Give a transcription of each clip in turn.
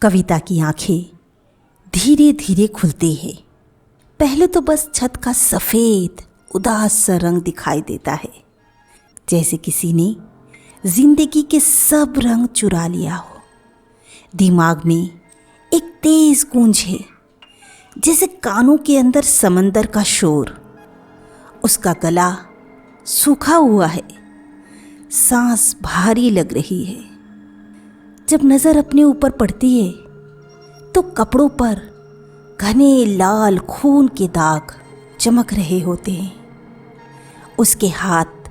कविता की आंखें धीरे धीरे खुलती है। पहले तो बस छत का सफ़ेद उदास सा रंग दिखाई देता है, जैसे किसी ने जिंदगी के सब रंग चुरा लिया हो। दिमाग में एक तेज गूंज है, जैसे कानों के अंदर समंदर का शोर। उसका गला सूखा हुआ है, सांस भारी लग रही है। जब नज़र अपने ऊपर पड़ती है तो कपड़ों पर घने लाल खून के दाग चमक रहे होते हैं। उसके हाथ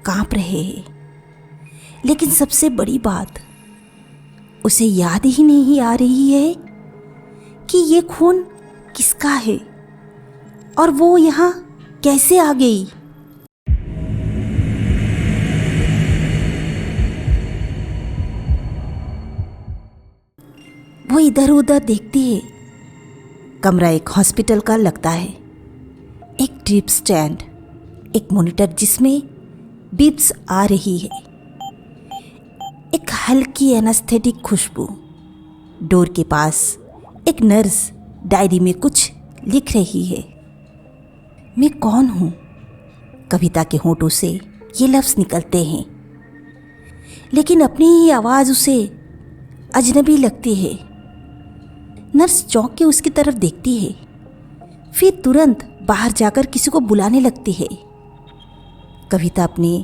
कांप रहे हैं, लेकिन सबसे बड़ी बात, उसे याद ही नहीं आ रही है कि ये खून किसका है और वो यहाँ कैसे आ गई। वो इधर उधर देखती है। कमरा एक हॉस्पिटल का लगता है। एक ड्रिप स्टैंड, एक मॉनिटर जिसमें बीप्स आ रही है, एक हल्की एनेस्थेटिक खुशबू। डोर के पास एक नर्स डायरी में कुछ लिख रही है। मैं कौन हूँ? कविता के होंठों से ये लफ्ज़ निकलते हैं, लेकिन अपनी ही आवाज़ उसे अजनबी लगती है। नर्स चौंक के उसकी तरफ देखती है, फिर तुरंत बाहर जाकर किसी को बुलाने लगती है। कविता अपने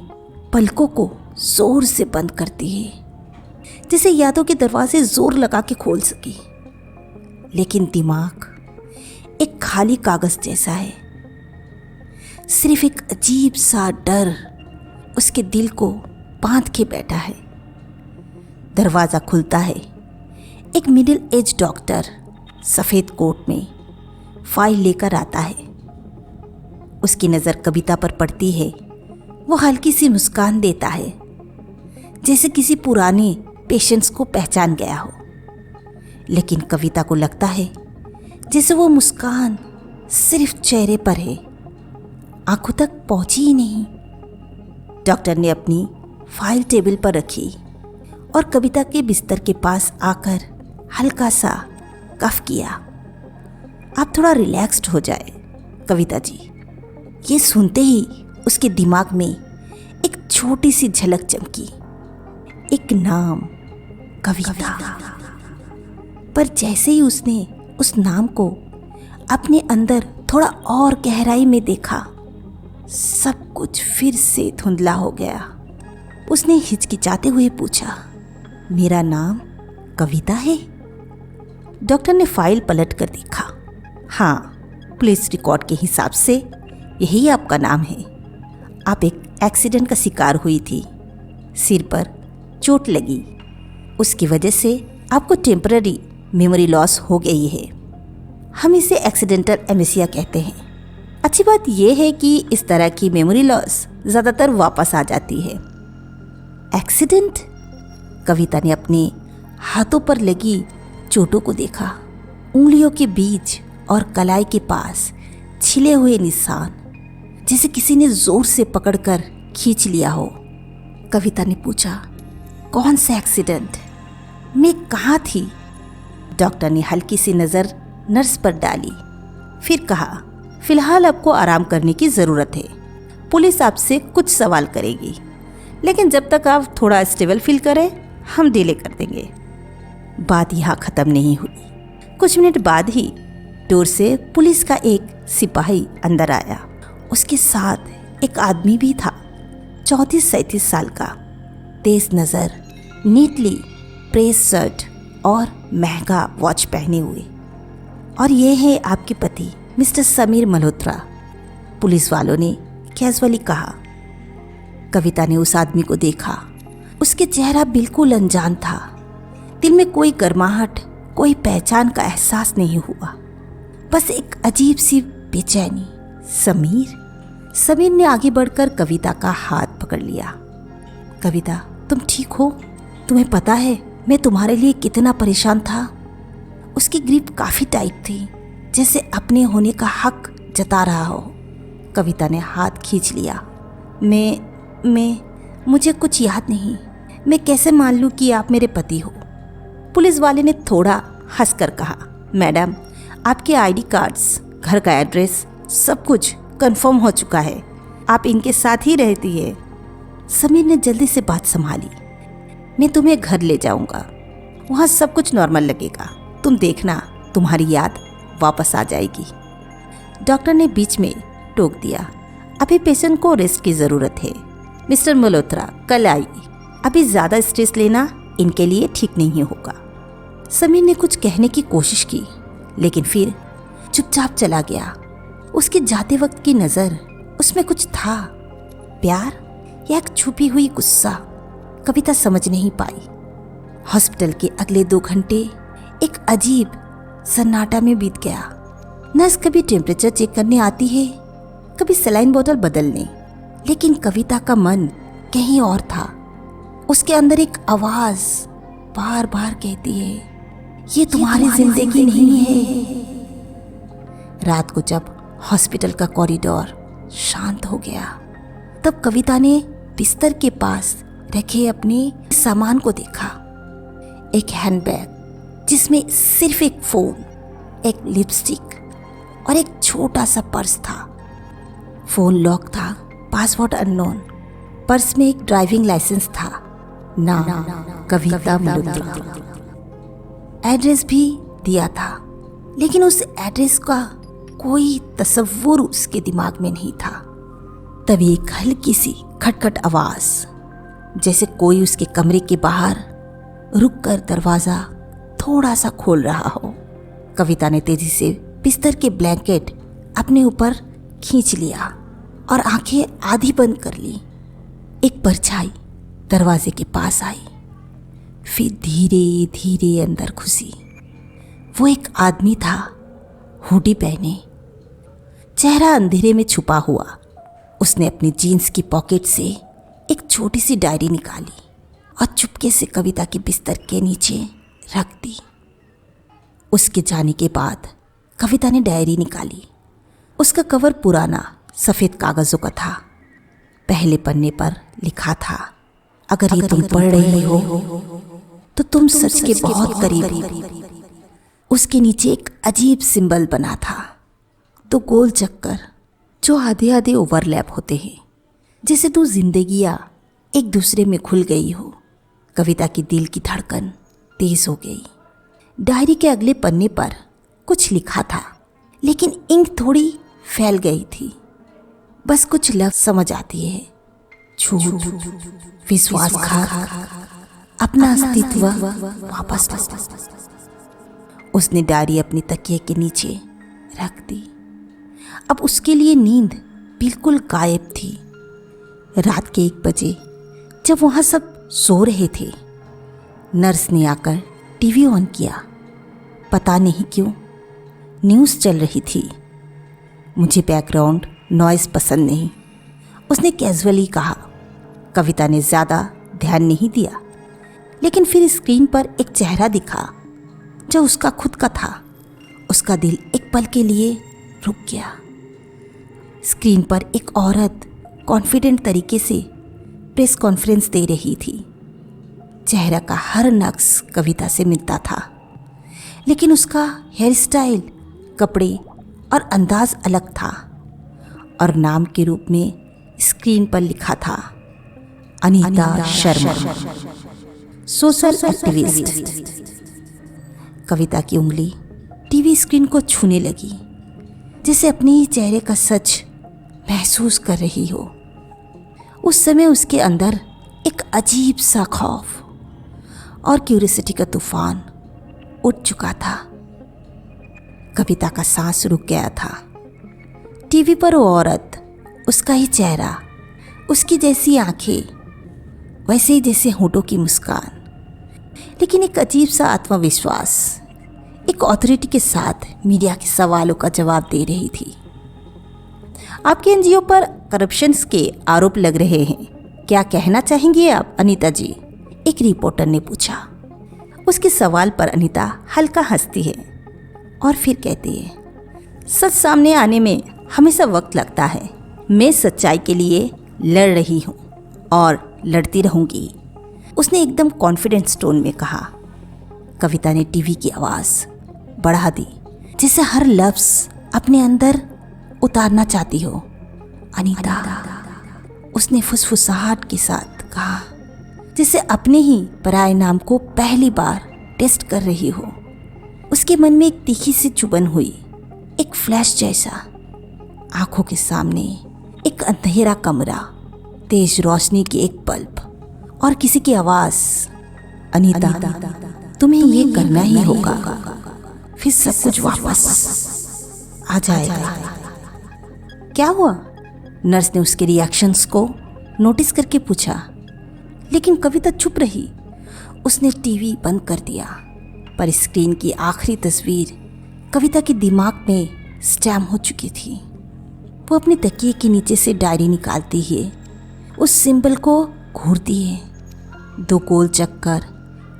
पलकों को जोर से बंद करती है, जैसे यादों के दरवाजे जोर लगा के खोल सके। लेकिन दिमाग एक खाली कागज जैसा है। सिर्फ एक अजीब सा डर उसके दिल को बांध के बैठा है। दरवाज़ा खुलता है। एक मिडिल एज डॉक्टर सफ़ेद कोट में फाइल लेकर आता है। उसकी नज़र कविता पर पड़ती है। वो हल्की सी मुस्कान देता है, जैसे किसी पुराने पेशेंट्स को पहचान गया हो। लेकिन कविता को लगता है जैसे वो मुस्कान सिर्फ चेहरे पर है, आंखों तक पहुंची ही नहीं। डॉक्टर ने अपनी फाइल टेबल पर रखी और कविता के बिस्तर के पास आकर हल्का सा कफ किया। आप थोड़ा रिलैक्स्ड हो जाए कविता जी। ये सुनते ही उसके दिमाग में एक छोटी सी झलक चमकी। एक नाम, कविता। पर जैसे ही उसने उस नाम को अपने अंदर थोड़ा और गहराई में देखा, सब कुछ फिर से धुंधला हो गया। उसने हिचकिचाते हुए पूछा, मेरा नाम कविता है? डॉक्टर ने फाइल पलट कर देखा। हाँ, पुलिस रिकॉर्ड के हिसाब से यही आपका नाम है। आप एक एक्सीडेंट का शिकार हुई थी, सिर पर चोट लगी, उसकी वजह से आपको टेम्पररी मेमोरी लॉस हो गई है। हम इसे एक्सीडेंटल एमेसिया कहते हैं। अच्छी बात यह है कि इस तरह की मेमोरी लॉस ज़्यादातर वापस आ जाती है। एक्सीडेंट? कविता ने अपने हाथों पर लगी चोटों को देखा। उंगलियों के बीच और कलाई के पास छिले हुए निशान, जैसे किसी ने जोर से पकड़कर खींच लिया हो। कविता ने पूछा, कौन सा एक्सीडेंट? मैं कहाँ थी? डॉक्टर ने हल्की सी नज़र नर्स पर डाली, फिर कहा, फिलहाल आपको आराम करने की ज़रूरत है। पुलिस आपसे कुछ सवाल करेगी, लेकिन जब तक आप थोड़ा स्टेबल फील करें, हम डिले कर देंगे। बात यहाँ ख़त्म नहीं हुई। कुछ मिनट बाद ही डोर से पुलिस का एक सिपाही अंदर आया। उसके साथ एक आदमी भी था, 34-37 साल का, तेज नज़र, नीटली प्रेस शर्ट और महंगा वॉच पहने हुए। और ये है आपके पति मिस्टर समीर मल्होत्रा, पुलिस वालों ने कैजुअली कहा। कविता ने उस आदमी को देखा। उसके चेहरा बिल्कुल अनजान था। दिल में कोई गर्माहट, कोई पहचान का एहसास नहीं हुआ, बस एक अजीब सी बेचैनी। समीर ने आगे बढ़कर कविता का हाथ पकड़ लिया। कविता, तुम ठीक हो? तुम्हें पता है मैं तुम्हारे लिए कितना परेशान था? उसकी ग्रिप काफ़ी टाइट थी, जैसे अपने होने का हक जता रहा हो। कविता ने हाथ खींच लिया। मुझे कुछ याद नहीं। मैं कैसे मान लूँ कि आप मेरे पति हो? पुलिस वाले ने थोड़ा हंसकर कहा, मैडम आपके आईडी कार्ड्स, घर का एड्रेस, सब कुछ कंफर्म हो चुका है, आप इनके साथ ही रहती है। समीर ने जल्दी से बात संभाली, मैं तुम्हें घर ले जाऊंगा, वहाँ सब कुछ नॉर्मल लगेगा, तुम देखना तुम्हारी याद वापस आ जाएगी। डॉक्टर ने बीच में टोक दिया, अभी पेशेंट को रेस्ट की ज़रूरत है। मिस्टर मल्होत्रा कल आइए, अभी ज़्यादा स्ट्रेस लेना इनके लिए ठीक नहीं होगा। समीर ने कुछ कहने की कोशिश की, लेकिन फिर चुपचाप चला गया। उसके जाते वक्त की नज़र, उसमें कुछ था, प्यार या एक छुपी हुई गुस्सा, कविता समझ नहीं पाई। हॉस्पिटल के अगले 2 घंटे एक अजीब सन्नाटा में बीत गया। नर्स कभी टेम्परेचर चेक करने आती है, कभी सलाइन बोतल बदलने, लेकिन कविता का मन कहीं और था। उसके अंदर एक आवाज बार बार कहती है, ये तुम्हारी जिंदगी नहीं है। रात को जब हॉस्पिटल का कॉरिडोर शांत हो गया, तब कविता ने बिस्तर के पास रखे अपने सामान को देखा। एक हैंडबैग जिसमें सिर्फ एक फोन, एक लिपस्टिक और एक छोटा सा पर्स था। फोन लॉक था, पासवर्ड अननोन। पर्स में एक ड्राइविंग लाइसेंस था, नाम कविता मल्होत्रा। एड्रेस भी दिया था, लेकिन उस एड्रेस का कोई तस्वुर उसके दिमाग में नहीं था। तभी एक हल्की सी खटखट आवाज, जैसे कोई उसके कमरे के बाहर रुककर दरवाजा थोड़ा सा खोल रहा हो। कविता ने तेजी से बिस्तर के ब्लैंकेट अपने ऊपर खींच लिया और आंखें आधी बंद कर ली। एक परछाई दरवाजे के पास आई, फिर धीरे धीरे अंदर घुसी। वो एक आदमी था, हुडी पहने, चेहरा अंधेरे में छुपा हुआ। उसने अपनी जीन्स की पॉकेट से एक छोटी सी डायरी निकाली और चुपके से कविता के बिस्तर के नीचे रख दी। उसके जाने के बाद कविता ने डायरी निकाली। उसका कवर पुराना सफ़ेद कागज़ों का था। पहले पन्ने पर लिखा था, अगर ये तुम पढ़ रही हो तो तुम सच के बहुत करीब हो। उसके नीचे एक अजीब सिंबल बना था, 2 गोल चक्कर जो आधे आधे ओवरलैप होते हैं, जैसे 2 जिंदगियां एक दूसरे में खुल गई हो। कविता की दिल की धड़कन तेज हो गई। डायरी के अगले पन्ने पर कुछ लिखा था, लेकिन इंक थोड़ी फैल गई थी। बस कुछ लफ्ज समझ आती है, झूठ, विश्वासघात, अपना अस्तित्व वापस लो। उसने डायरी अपनी तकिए के नीचे रख दी। अब उसके लिए नींद बिल्कुल गायब थी। रात के 1 बजे जब वहाँ सब सो रहे थे, नर्स ने आकर टीवी ऑन किया। पता नहीं क्यों न्यूज़ चल रही थी। मुझे बैकग्राउंड नॉइज़ पसंद नहीं, उसने कैजुअली कहा। कविता ने ज़्यादा ध्यान नहीं दिया, लेकिन फिर स्क्रीन पर एक चेहरा दिखा जो उसका खुद का था। उसका दिल एक पल के लिए रुक गया। स्क्रीन पर एक औरत कॉन्फिडेंट तरीके से प्रेस कॉन्फ्रेंस दे रही थी। चेहरा का हर नक्श कविता से मिलता था, लेकिन उसका हेयर स्टाइल, कपड़े और अंदाज अलग था। और नाम के रूप में स्क्रीन पर लिखा था, अनीता शर्मा, सोशल एक्टिविस्ट। कविता की उंगली टीवी स्क्रीन को छूने लगी, जैसे अपने ही चेहरे का सच महसूस कर रही हो। उस समय उसके अंदर एक अजीब सा खौफ और क्यूरियोसिटी का तूफान उठ चुका था। कविता का सांस रुक गया था। टीवी पर वो औरत, उसका ही चेहरा, उसकी जैसी आंखें, वैसे ही जैसे होठों की मुस्कान, लेकिन एक अजीब सा आत्मविश्वास, एक अथॉरिटी के साथ मीडिया के सवालों का जवाब दे रही थी। आपके एनजीओ पर करप्शंस के आरोप लग रहे हैं, क्या कहना चाहेंगे आप अनीता जी? एक रिपोर्टर ने पूछा। उसके सवाल पर अनीता हल्का हंसती है और फिर कहती है, सच सामने आने में हमेशा वक्त लगता है। मैं सच्चाई के लिए लड़ रही हूँ और लड़ती रहूँगी, उसने एकदम कॉन्फिडेंस टोन में कहा। कविता ने टीवी की आवाज़ बढ़ा दी, जैसे हर लफ्ज़ अपने अंदर उतारना चाहती हो। अनीता, उसने फुसफुसाहट के साथ कहा, जैसे अपने ही पराये नाम को पहली बार टेस्ट कर रही हो। उसके मन में एक तीखी सी चुभन हुई, एक फ्लैश जैसा। आंखों के सामने एक अंधेरा कमरा, तेज रोशनी की एक बल्ब और किसी की आवाज़, अनीता, तुम्हें ये करना ही होगा, फिर सब कुछ वापस आ जाएगा। क्या हुआ? नर्स ने उसके रिएक्शंस को नोटिस करके पूछा, लेकिन कविता चुप रही। उसने टीवी बंद कर दिया, पर स्क्रीन की आखिरी तस्वीर कविता के दिमाग में स्टैम्प हो चुकी थी। वो अपने तकिए के नीचे से डायरी निकालती है, उस सिंबल को घूरती है। दो गोल चक्कर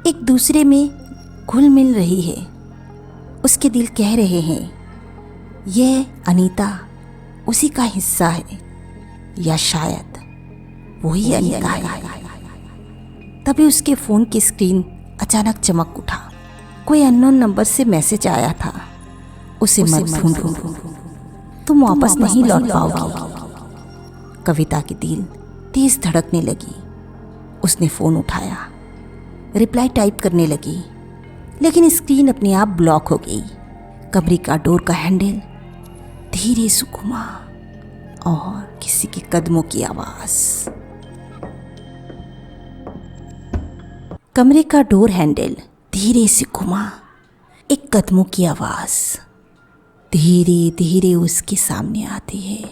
एक दूसरे में घुल मिल रही है। उसके दिल कह रहे हैं, यह अनीता उसी का हिस्सा है, या शायद वही अनीता है। तभी उसके फ़ोन की स्क्रीन अचानक चमक उठा। कोई अननोन नंबर से मैसेज आया था, उसे मत ढूंढो, तुम वापस नहीं लौट पाओगी। कविता की दिल तेज धड़कने लगी। उसने फ़ोन उठाया, रिप्लाई टाइप करने लगी, लेकिन स्क्रीन अपने आप ब्लॉक हो गई। कमरे का डोर का हैंडल धीरे से घुमा और किसी के कदमों की आवाज़। कमरे का डोर हैंडल धीरे से घुमा, एक कदमों की आवाज़ धीरे धीरे उसके सामने आती है,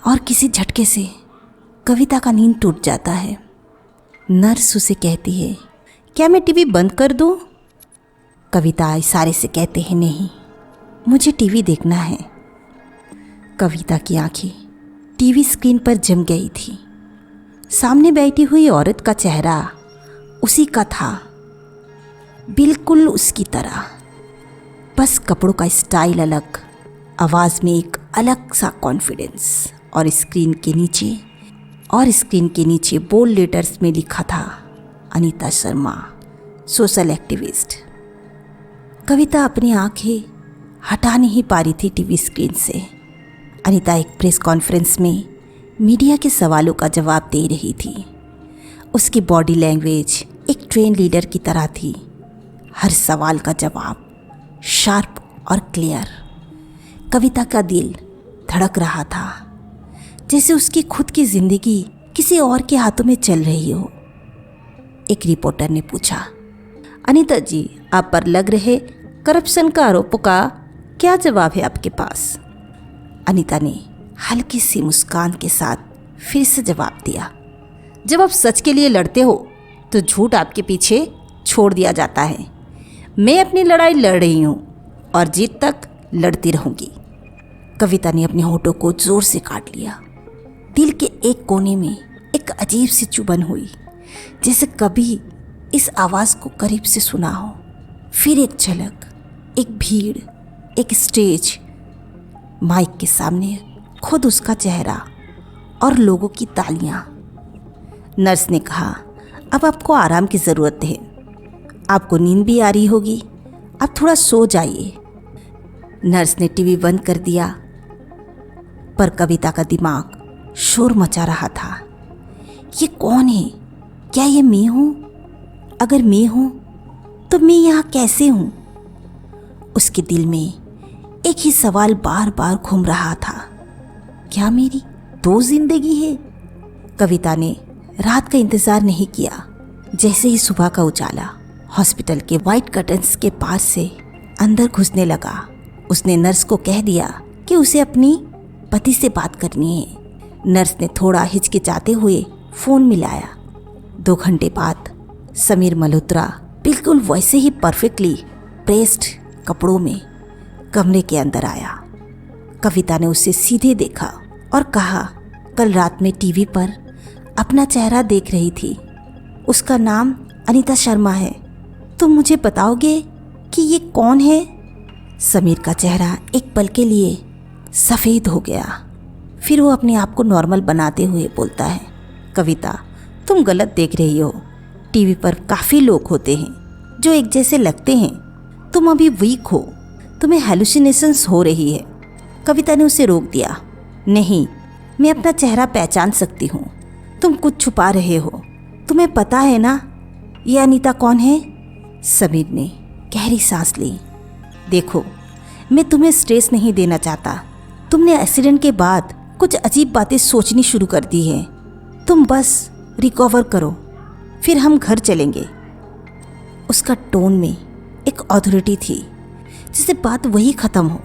और किसी झटके से कविता का नींद टूट जाता है। नर्स उसे कहती है, क्या मैं टीवी बंद कर दूं? कविता इशारे से कहते हैं, नहीं, मुझे टीवी देखना है। कविता की आंखें टीवी स्क्रीन पर जम गई थी। सामने बैठी हुई औरत का चेहरा उसी का था, बिल्कुल उसकी तरह, बस कपड़ों का स्टाइल अलग, आवाज़ में एक अलग सा कॉन्फिडेंस। और स्क्रीन के नीचे बोल्ड लेटर्स में लिखा था, अनीता शर्मा, सोशल एक्टिविस्ट। कविता अपनी आंखें हटा नहीं पा रही थी टीवी स्क्रीन से। अनीता एक प्रेस कॉन्फ्रेंस में मीडिया के सवालों का जवाब दे रही थी। उसकी बॉडी लैंग्वेज एक ट्रेन लीडर की तरह थी, हर सवाल का जवाब शार्प और क्लियर। कविता का दिल धड़क रहा था, जैसे उसकी खुद की जिंदगी किसी और के हाथों में चल रही हो। एक रिपोर्टर ने पूछा, अनीता जी, आप पर लग रहे करप्शन का आरोपों का क्या जवाब है आपके पास? अनीता ने हल्की सी मुस्कान के साथ फिर से जवाब दिया, जब आप सच के लिए लड़ते हो तो झूठ आपके पीछे छोड़ दिया जाता है। मैं अपनी लड़ाई लड़ रही हूँ और जीत तक लड़ती रहूँगी। कविता ने अपने होठों को जोर से काट लिया। दिल के एक कोने में एक अजीब सी चुभन हुई, जैसे कभी इस आवाज़ को करीब से सुना हो। फिर एक झलक, एक भीड़, एक स्टेज, माइक के सामने खुद उसका चेहरा और लोगों की तालियां। नर्स ने कहा, अब आपको आराम की ज़रूरत है, आपको नींद भी आ रही होगी, आप थोड़ा सो जाइए। नर्स ने टीवी बंद कर दिया, पर कविता का दिमाग शोर मचा रहा था। ये कौन है? क्या ये मैं हूँ? अगर मैं हूँ तो मैं यहाँ कैसे हूँ? उसके दिल में एक ही सवाल बार बार घूम रहा था, क्या मेरी दो जिंदगी है? कविता ने रात का इंतज़ार नहीं किया। जैसे ही सुबह का उजाला हॉस्पिटल के वाइट कर्टन्स के पास से अंदर घुसने लगा, उसने नर्स को कह दिया कि उसे अपनी पति से बात करनी है। नर्स ने थोड़ा हिचकिचाते हुए फ़ोन मिलाया। 2 घंटे बाद समीर मल्होत्रा बिल्कुल वैसे ही परफेक्टली प्रेस्ड कपड़ों में कमरे के अंदर आया। कविता ने उसे सीधे देखा और कहा, कल रात में टीवी पर अपना चेहरा देख रही थी, उसका नाम अनीता शर्मा है, तुम मुझे बताओगे कि ये कौन है? समीर का चेहरा एक पल के लिए सफ़ेद हो गया, फिर वो अपने आप को नॉर्मल बनाते हुए बोलता है, कविता तुम गलत देख रही हो, टीवी पर काफ़ी लोग होते हैं जो एक जैसे लगते हैं। तुम अभी वीक हो, तुम्हें हेलुसिनेशंस हो रही है। कविता ने उसे रोक दिया। नहीं, मैं अपना चेहरा पहचान सकती हूँ। तुम कुछ छुपा रहे हो। तुम्हें पता है ना ये अनीता कौन है? समीर ने गहरी सांस ली। देखो, मैं तुम्हें स्ट्रेस नहीं देना चाहता। तुमने एक्सीडेंट के बाद कुछ अजीब बातें सोचनी शुरू कर दी हैं। तुम बस रिकवर करो, फिर हम घर चलेंगे। उसका टोन में एक अथॉरिटी थी, जिससे बात वही ख़त्म हो।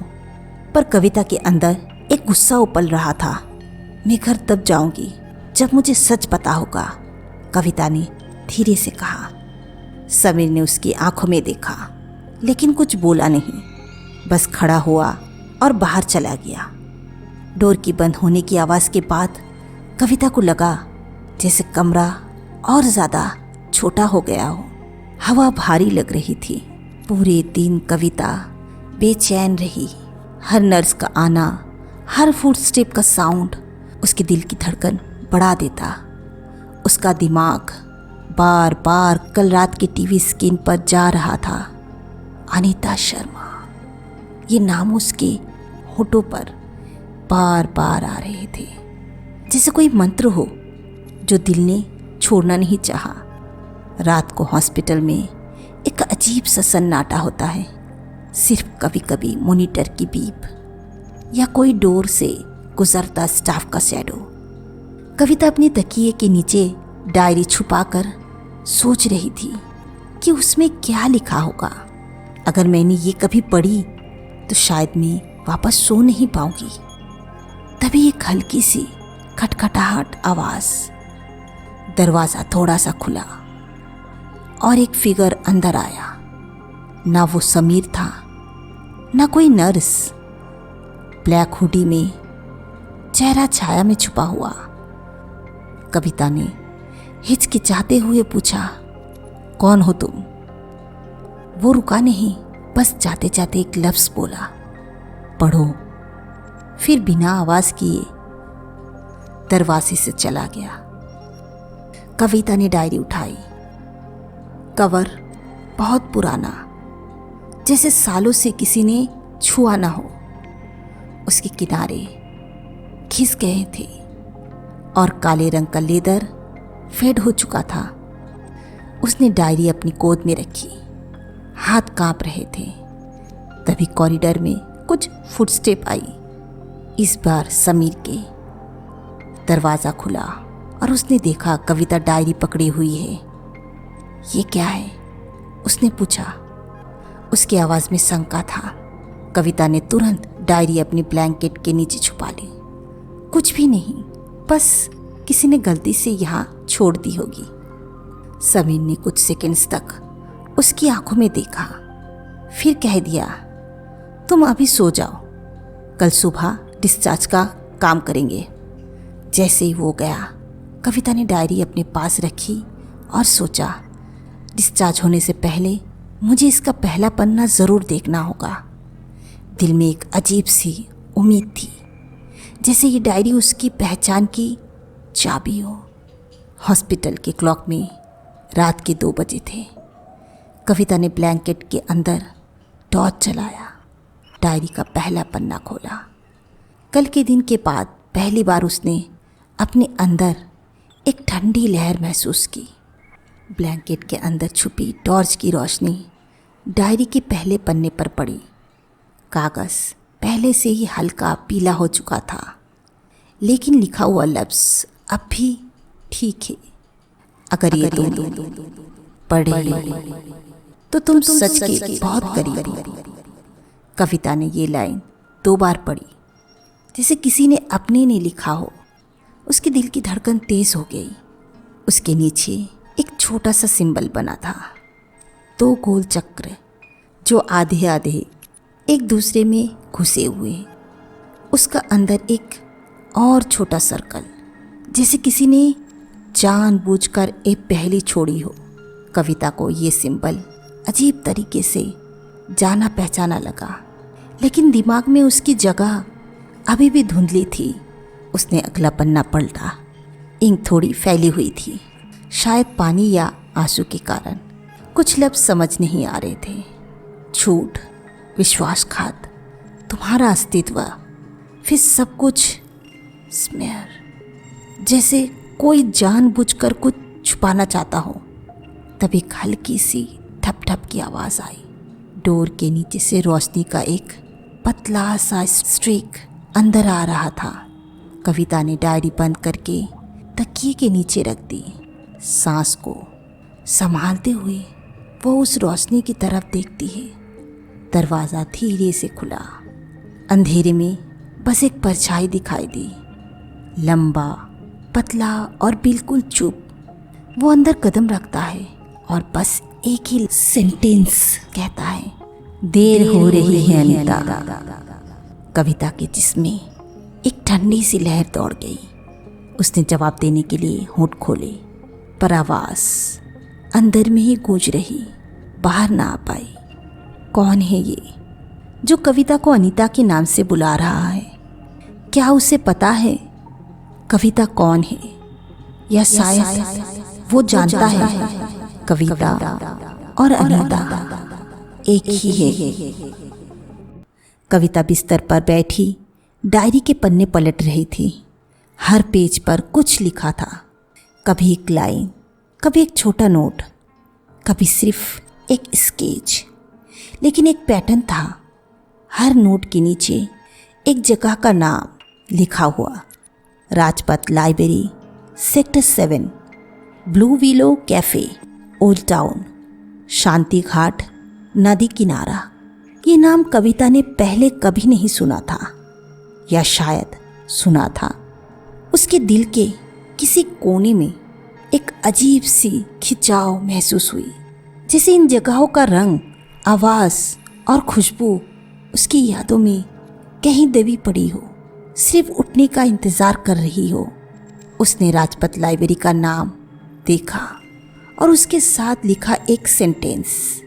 पर कविता के अंदर एक गुस्सा उबल रहा था। मैं घर तब जाऊंगी जब मुझे सच पता होगा, कविता ने धीरे से कहा। समीर ने उसकी आंखों में देखा, लेकिन कुछ बोला नहीं। बस खड़ा हुआ और बाहर चला गया। डोर की बंद होने की आवाज़ के बाद कविता को लगा जैसे कमरा और ज़्यादा छोटा हो गया हो। हवा भारी लग रही थी। पूरे दिन कविता बेचैन रही। हर नर्स का आना, हर फुटस्टेप का साउंड उसके दिल की धड़कन बढ़ा देता। उसका दिमाग बार बार कल रात की टीवी स्क्रीन पर जा रहा था। अनीता शर्मा, ये नाम उसके होठों पर बार बार आ रहे थे, जैसे कोई मंत्र हो जो दिल ने छोड़ना नहीं चाहा। रात को हॉस्पिटल में एक अजीब सा सन्नाटा होता है। सिर्फ कभी कभी मॉनिटर की बीप या कोई डोर से गुजरता स्टाफ का शैडो। कविता अपनी तकिए के नीचे डायरी छुपाकर सोच रही थी कि उसमें क्या लिखा होगा। अगर मैंने ये कभी पढ़ी तो शायद मैं वापस सो नहीं पाऊंगी। तभी एक हल्की सी खटखटाहट आवाज़। दरवाज़ा थोड़ा सा खुला और एक फिगर अंदर आया। ना वो समीर था, ना कोई नर्स। ब्लैक हुडी में, चेहरा छाया में छुपा हुआ। कविता ने हिचकिचाते हुए पूछा, कौन हो तुम? वो रुका नहीं, बस जाते जाते एक लफ्ज़ बोला, पढ़ो। फिर बिना आवाज़ किए दरवाजे से चला गया। कविता ने डायरी उठाई। कवर बहुत पुराना, जैसे सालों से किसी ने छुआ ना हो। उसके किनारे खिस गए थे और काले रंग का लेदर फेड हो चुका था। उसने डायरी अपनी गोद में रखी। हाथ कांप रहे थे। तभी कॉरिडोर में कुछ फुटस्टेप आई। इस बार समीर के। दरवाज़ा खुला और उसने देखा कविता डायरी पकड़ी हुई है। ये क्या है? उसने पूछा। उसकी आवाज़ में शंका था। कविता ने तुरंत डायरी अपनी ब्लैंकेट के नीचे छुपा ली। कुछ भी नहीं, बस किसी ने गलती से यहाँ छोड़ दी होगी। समीर ने कुछ सेकंड्स तक उसकी आंखों में देखा, फिर कह दिया, तुम अभी सो जाओ, कल सुबह डिस्चार्ज का काम करेंगे। जैसे ही वो गया, कविता ने डायरी अपने पास रखी और सोचा, डिस्चार्ज होने से पहले मुझे इसका पहला पन्ना ज़रूर देखना होगा। दिल में एक अजीब सी उम्मीद थी, जैसे ये डायरी उसकी पहचान की चाबी हो। हॉस्पिटल के क्लॉक में रात के 2 बजे थे। कविता ने ब्लैंकेट के अंदर टॉर्च जलाया, डायरी का पहला पन्ना खोला। कल के दिन के बाद पहली बार उसने अपने अंदर एक ठंडी लहर महसूस की। ब्लैंकेट के अंदर छुपी टॉर्च की रोशनी डायरी के पहले पन्ने पर पड़ी। कागज़ पहले से ही हल्का पीला हो चुका था, लेकिन लिखा हुआ लफ्ज़ अब भी ठीक है। अगर ये तुम पढ़े तो तुम सच के बहुत करीब हो। कविता ने ये लाइन 2 बार पढ़ी, जैसे किसी ने अपने ने लिखा हो। उसके दिल की धड़कन तेज हो गई। उसके नीचे एक छोटा सा सिंबल बना था, 2 गोल चक्र जो आधे आधे एक दूसरे में घुसे हुए। उसका अंदर एक और छोटा सर्कल, जैसे किसी ने जानबूझकर एक पहेली छोड़ी हो। कविता को ये सिंबल अजीब तरीके से जाना पहचाना लगा, लेकिन दिमाग में उसकी जगह अभी भी धुंधली थी। उसने अगला पन्ना पलटा। इंक थोड़ी फैली हुई थी, शायद पानी या आंसू के कारण कुछ लफ्ज समझ नहीं आ रहे थे। झूठ, विश्वासघात, तुम्हारा अस्तित्व, फिर सब कुछ स्मेयर। जैसे कोई जानबूझकर कुछ छुपाना चाहता हो। तभी एक हल्की सी ठप ठप की आवाज़ आई। डोर के नीचे से रोशनी का एक पतला सा स्ट्रीक अंदर आ रहा था। कविता ने डायरी बंद करके तकिए के नीचे रख दी। सांस को संभालते हुए वो उस रोशनी की तरफ देखती है। दरवाज़ा धीरे से खुला। अंधेरे में बस एक परछाई दिखाई दी, लंबा, पतला और बिल्कुल चुप। वो अंदर कदम रखता है और बस एक ही सेंटेंस कहता है, देर हो रही है अनीता। कविता के जिस्म में एक ठंडी सी लहर दौड़ गई। उसने जवाब देने के लिए होंठ खोले, पर आवाज़ अंदर में ही गूंज रही, बाहर ना आ पाई। कौन है ये जो कविता को अनीता के नाम से बुला रहा है? क्या उसे पता है कविता कौन है? या शायद वो जानता है कविता और अनीता एक ही है। कविता बिस्तर पर बैठी डायरी के पन्ने पलट रही थी। हर पेज पर कुछ लिखा था। कभी एक लाइन, कभी एक छोटा नोट, कभी सिर्फ एक स्केच, लेकिन एक पैटर्न था। हर नोट के नीचे एक जगह का नाम लिखा हुआ, Rajpath library, sector 7, blue willow cafe, old town, Shanti Ghat, नदी किनारा। ये नाम कविता ने पहले कभी नहीं सुना था, या शायद सुना था। उसके दिल के किसी कोने में एक अजीब सी खिंचाव महसूस हुई, जैसे इन जगहों का रंग, आवाज़ और खुशबू उसकी यादों में कहीं दबी पड़ी हो, सिर्फ उठने का इंतज़ार कर रही हो। उसने राजपथ लाइब्रेरी का नाम देखा और उसके साथ लिखा एक सेंटेंस,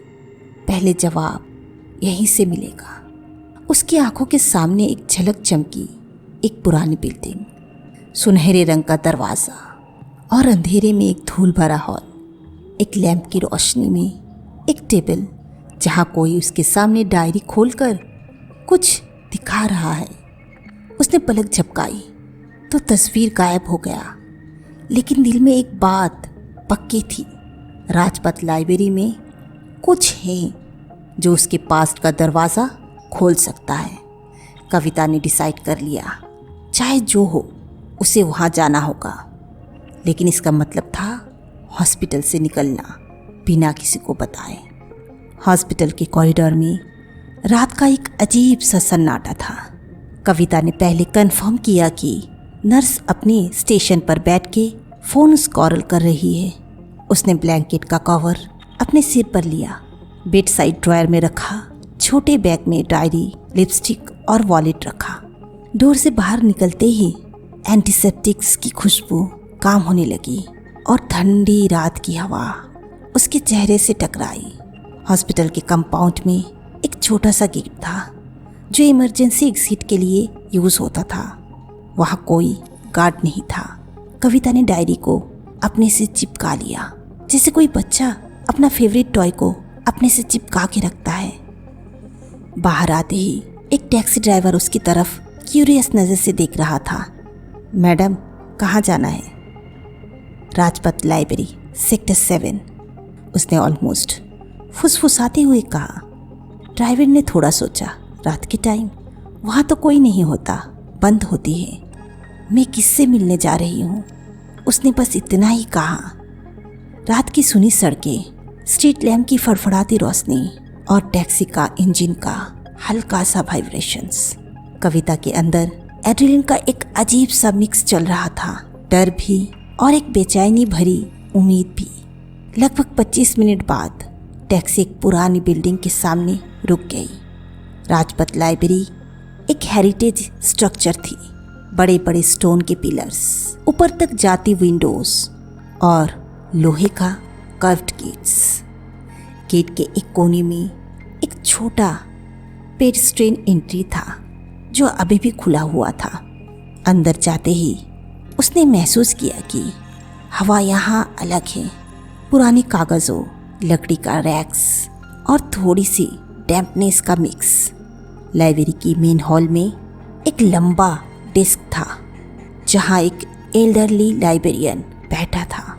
पहले जवाब यहीं से मिलेगा। उसकी आंखों के सामने एक झलक चमकी। एक पुरानी बिल्डिंग, सुनहरे रंग का दरवाज़ा और अंधेरे में एक धूल भरा हॉल। एक लैंप की रोशनी में एक टेबल जहाँ कोई उसके सामने डायरी खोलकर कुछ दिखा रहा है। उसने पलक झपकाई तो तस्वीर गायब हो गया, लेकिन दिल में एक बात पक्की थी, राजपथ लाइब्रेरी में कुछ है जो उसके पास्ट का दरवाज़ा खोल सकता है। कविता ने डिसाइड कर लिया, चाहे जो हो उसे वहाँ जाना होगा। लेकिन इसका मतलब था हॉस्पिटल से निकलना बिना किसी को बताए। हॉस्पिटल के कॉरिडोर में रात का एक अजीब सा सन्नाटा था। कविता ने पहले कंफर्म किया कि नर्स अपने स्टेशन पर बैठ के फ़ोन स्क्रॉल कर रही है। उसने ब्लैंकेट का कवर अपने सिर पर लिया, बेड साइड ड्रॉयर में रखा, छोटे बैग में डायरी, लिपस्टिक और वॉलेट रखा। डोर से बाहर निकलते ही एंटीसेप्टिक्स की खुशबू काम होने लगी और ठंडी रात की हवा उसके चेहरे से टकराई। हॉस्पिटल के कंपाउंड में एक छोटा सा गेट था जो इमरजेंसी एग्जिट के लिए यूज़ होता था। वहाँ कोई गार्ड नहीं था। कविता ने डायरी को अपने से चिपका लिया, जैसे कोई बच्चा अपना फेवरेट टॉय को अपने से चिपका के रखता है। बाहर आते ही एक टैक्सी ड्राइवर उसकी तरफ क्यूरियस नज़र से देख रहा था। मैडम, कहाँ जाना है? राजपथ लाइब्रेरी, सेक्टर 7, उसने ऑलमोस्ट फुसफुसाते हुए कहा। ड्राइवर ने थोड़ा सोचा, रात के टाइम वहाँ तो कोई नहीं होता, बंद होती है। मैं किससे मिलने जा रही हूँ? उसने बस इतना ही कहा। रात की सुनी सड़कें, स्ट्रीट लैम्प की फड़फड़ाती रोशनी और टैक्सी का इंजन का हल्का सा वाइब्रेशंस। कविता के अंदर एड्रेनलिन का एक अजीब सा मिक्स चल रहा था, डर भी और एक बेचैनी भरी उम्मीद भी। लगभग 25 मिनट बाद टैक्सी एक पुरानी बिल्डिंग के सामने रुक गई। राजपथ लाइब्रेरी एक हेरिटेज स्ट्रक्चर थी। बड़े बड़े स्टोन के पिलर्स, ऊपर तक जाती विंडोज और लोहे का कर्व्ड गेट्स। गेट के एक कोने में एक छोटा पेडेस्ट्रियन एंट्री था जो अभी भी खुला हुआ था। अंदर जाते ही उसने महसूस किया कि हवा यहाँ अलग है, पुराने कागज़ों, लकड़ी का रैक्स और थोड़ी सी डैम्पनेस का मिक्स। लाइब्रेरी की मेन हॉल में एक लंबा डेस्क था जहाँ एक एल्डरली लाइब्रेरियन बैठा था,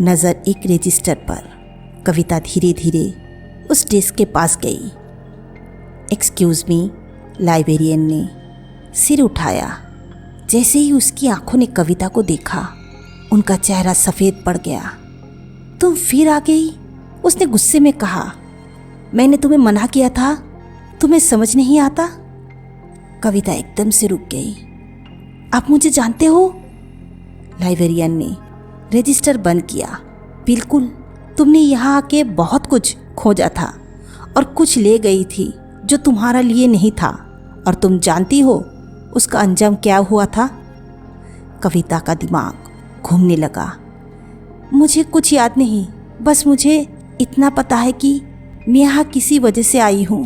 नज़र एक रजिस्टर पर। कविता धीरे धीरे उस डेस्क के पास गई। एक्सक्यूज़ मी, लाइब्रेरियन ने सिर उठाया। जैसे ही उसकी आंखों ने कविता को देखा, उनका चेहरा सफ़ेद पड़ गया। तुम फिर आ गई, उसने गुस्से में कहा। मैंने तुम्हें मना किया था, तुम्हें समझ नहीं आता? कविता एकदम से रुक गई। आप मुझे जानते हो? लाइब्रेरियन ने रजिस्टर बंद किया। बिल्कुल, तुमने यहाँ आके बहुत कुछ खोजा था और कुछ ले गई थी जो तुम्हारा लिए नहीं था, और तुम जानती हो उसका अंजाम क्या हुआ था? कविता का दिमाग घूमने लगा। मुझे कुछ याद नहीं, बस मुझे इतना पता है कि मैं यहाँ किसी वजह से आई हूँ।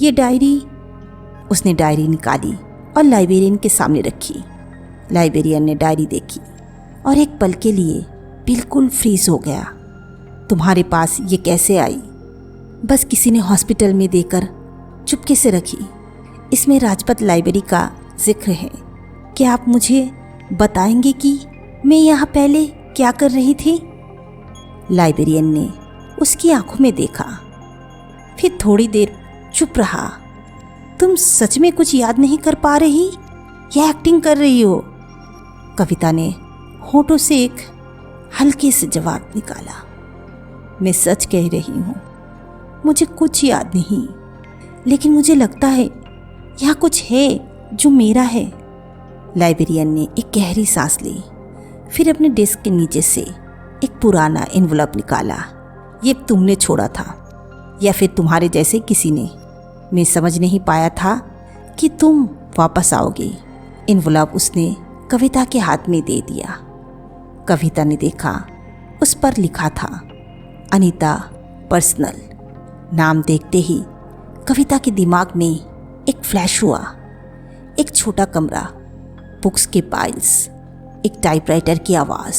ये डायरी, उसने डायरी निकाली और लाइब्रेरियन के सामने रखी। लाइब्रेरियन ने डायरी देखी और एक पल के लिए बिल्कुल फ्रीज हो गया। तुम्हारे पास ये कैसे आई? बस किसी ने हॉस्पिटल में देकर चुपके से रखी। इसमें राजपथ लाइब्रेरी का जिक्र है। क्या आप मुझे बताएंगे कि मैं यहाँ पहले क्या कर रही थी? लाइब्रेरियन ने उसकी आंखों में देखा, फिर थोड़ी देर चुप रहा। तुम सच में कुछ याद नहीं कर पा रही या एक्टिंग कर रही हो? कविता ने होठों से एक हल्के से जवाब निकाला। मैं सच कह रही हूँ, मुझे कुछ याद नहीं, लेकिन मुझे लगता है यहाँ कुछ है जो मेरा है। लाइब्रेरियन ने एक गहरी सांस ली, फिर अपने डेस्क के नीचे से एक पुराना एनवलप निकाला। ये तुमने छोड़ा था या फिर तुम्हारे जैसे किसी ने? मैं समझ नहीं पाया था कि तुम वापस आओगी। एनवलप उसने कविता के हाथ में दे दिया। कविता ने देखा, उस पर लिखा था अनीता पर्सनल। नाम देखते ही कविता के दिमाग में एक फ्लैश हुआ। एक छोटा कमरा, बुक्स के पाइल्स, एक टाइपराइटर की आवाज़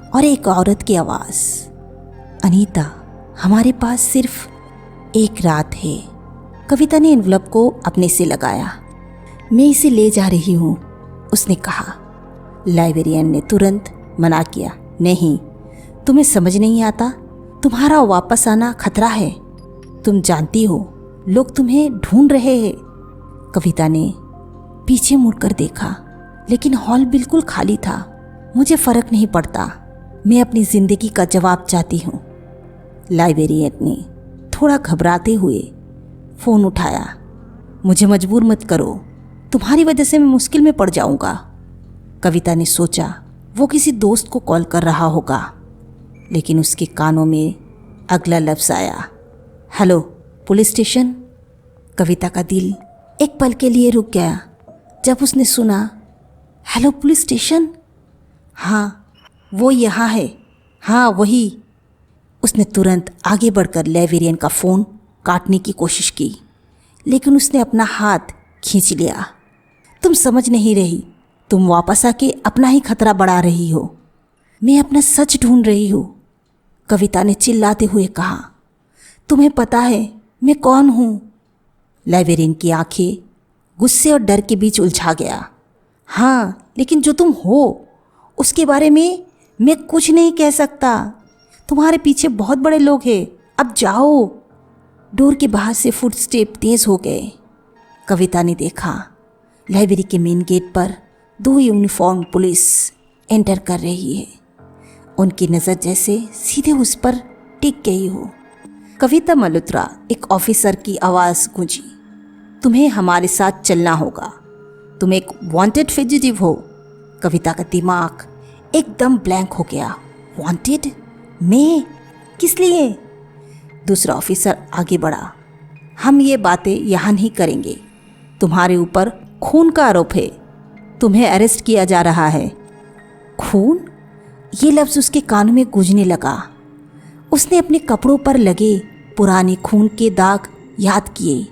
और एक औरत की आवाज़। अनीता, हमारे पास सिर्फ एक रात है। कविता ने एनवलप को अपने से लगाया। मैं इसे ले जा रही हूँ, उसने कहा। लाइब्रेरियन ने तुरंत मना किया। नहीं, तुम्हें समझ नहीं आता, तुम्हारा वापस आना खतरा है। तुम जानती हो लोग तुम्हें ढूंढ रहे हैं। कविता ने पीछे मुड़कर देखा, लेकिन हॉल बिल्कुल खाली था। मुझे फर्क नहीं पड़ता, मैं अपनी जिंदगी का जवाब चाहती हूँ। लाइब्रेरियन ने थोड़ा घबराते हुए फ़ोन उठाया। मुझे मजबूर मत करो, तुम्हारी वजह से मैं मुश्किल में पड़ जाऊँगा। कविता ने सोचा वो किसी दोस्त को कॉल कर रहा होगा, लेकिन उसके कानों में अगला लफ्ज़ आया, हेलो पुलिस स्टेशन। कविता का दिल एक पल के लिए रुक गया जब उसने सुना हेलो पुलिस स्टेशन। हाँ, वो यहाँ है। हाँ, वही। उसने तुरंत आगे बढ़कर लाइब्रेरियन का फ़ोन काटने की कोशिश की, लेकिन उसने अपना हाथ खींच लिया। तुम समझ नहीं रही, तुम वापस आके अपना ही खतरा बढ़ा रही हो। मैं अपना सच ढूंढ रही हूँ, कविता ने चिल्लाते हुए कहा। तुम्हें पता है मैं कौन हूँ? लाइब्रेरियन की आंखें गुस्से और डर के बीच उलझा गया। हाँ, लेकिन जो तुम हो उसके बारे में मैं कुछ नहीं कह सकता। तुम्हारे पीछे बहुत बड़े लोग हैं, अब जाओ। डोर के बाहर से फुटस्टेप तेज हो गए। कविता ने देखा लाइब्रेरी के मेन गेट पर 2 यूनिफॉर्म पुलिस एंटर कर रही है। उनकी नज़र जैसे सीधे उस पर टिक गई हो। कविता मल्होत्रा, एक ऑफिसर की आवाज़ गूंजी। तुम्हें हमारे साथ चलना होगा, तुम एक वांटेड फिजिटिव हो। कविता का दिमाग एकदम ब्लैंक हो गया। वांटेड? मैं? किस लिए? दूसरा ऑफिसर आगे बढ़ा। हम ये बातें यहाँ नहीं करेंगे। तुम्हारे ऊपर खून का आरोप है, तुम्हें अरेस्ट किया जा रहा है। खून? ये लफ्ज़ उसके कानों में गूंजने लगा। उसने अपने कपड़ों पर लगे पुराने खून के दाग याद किए,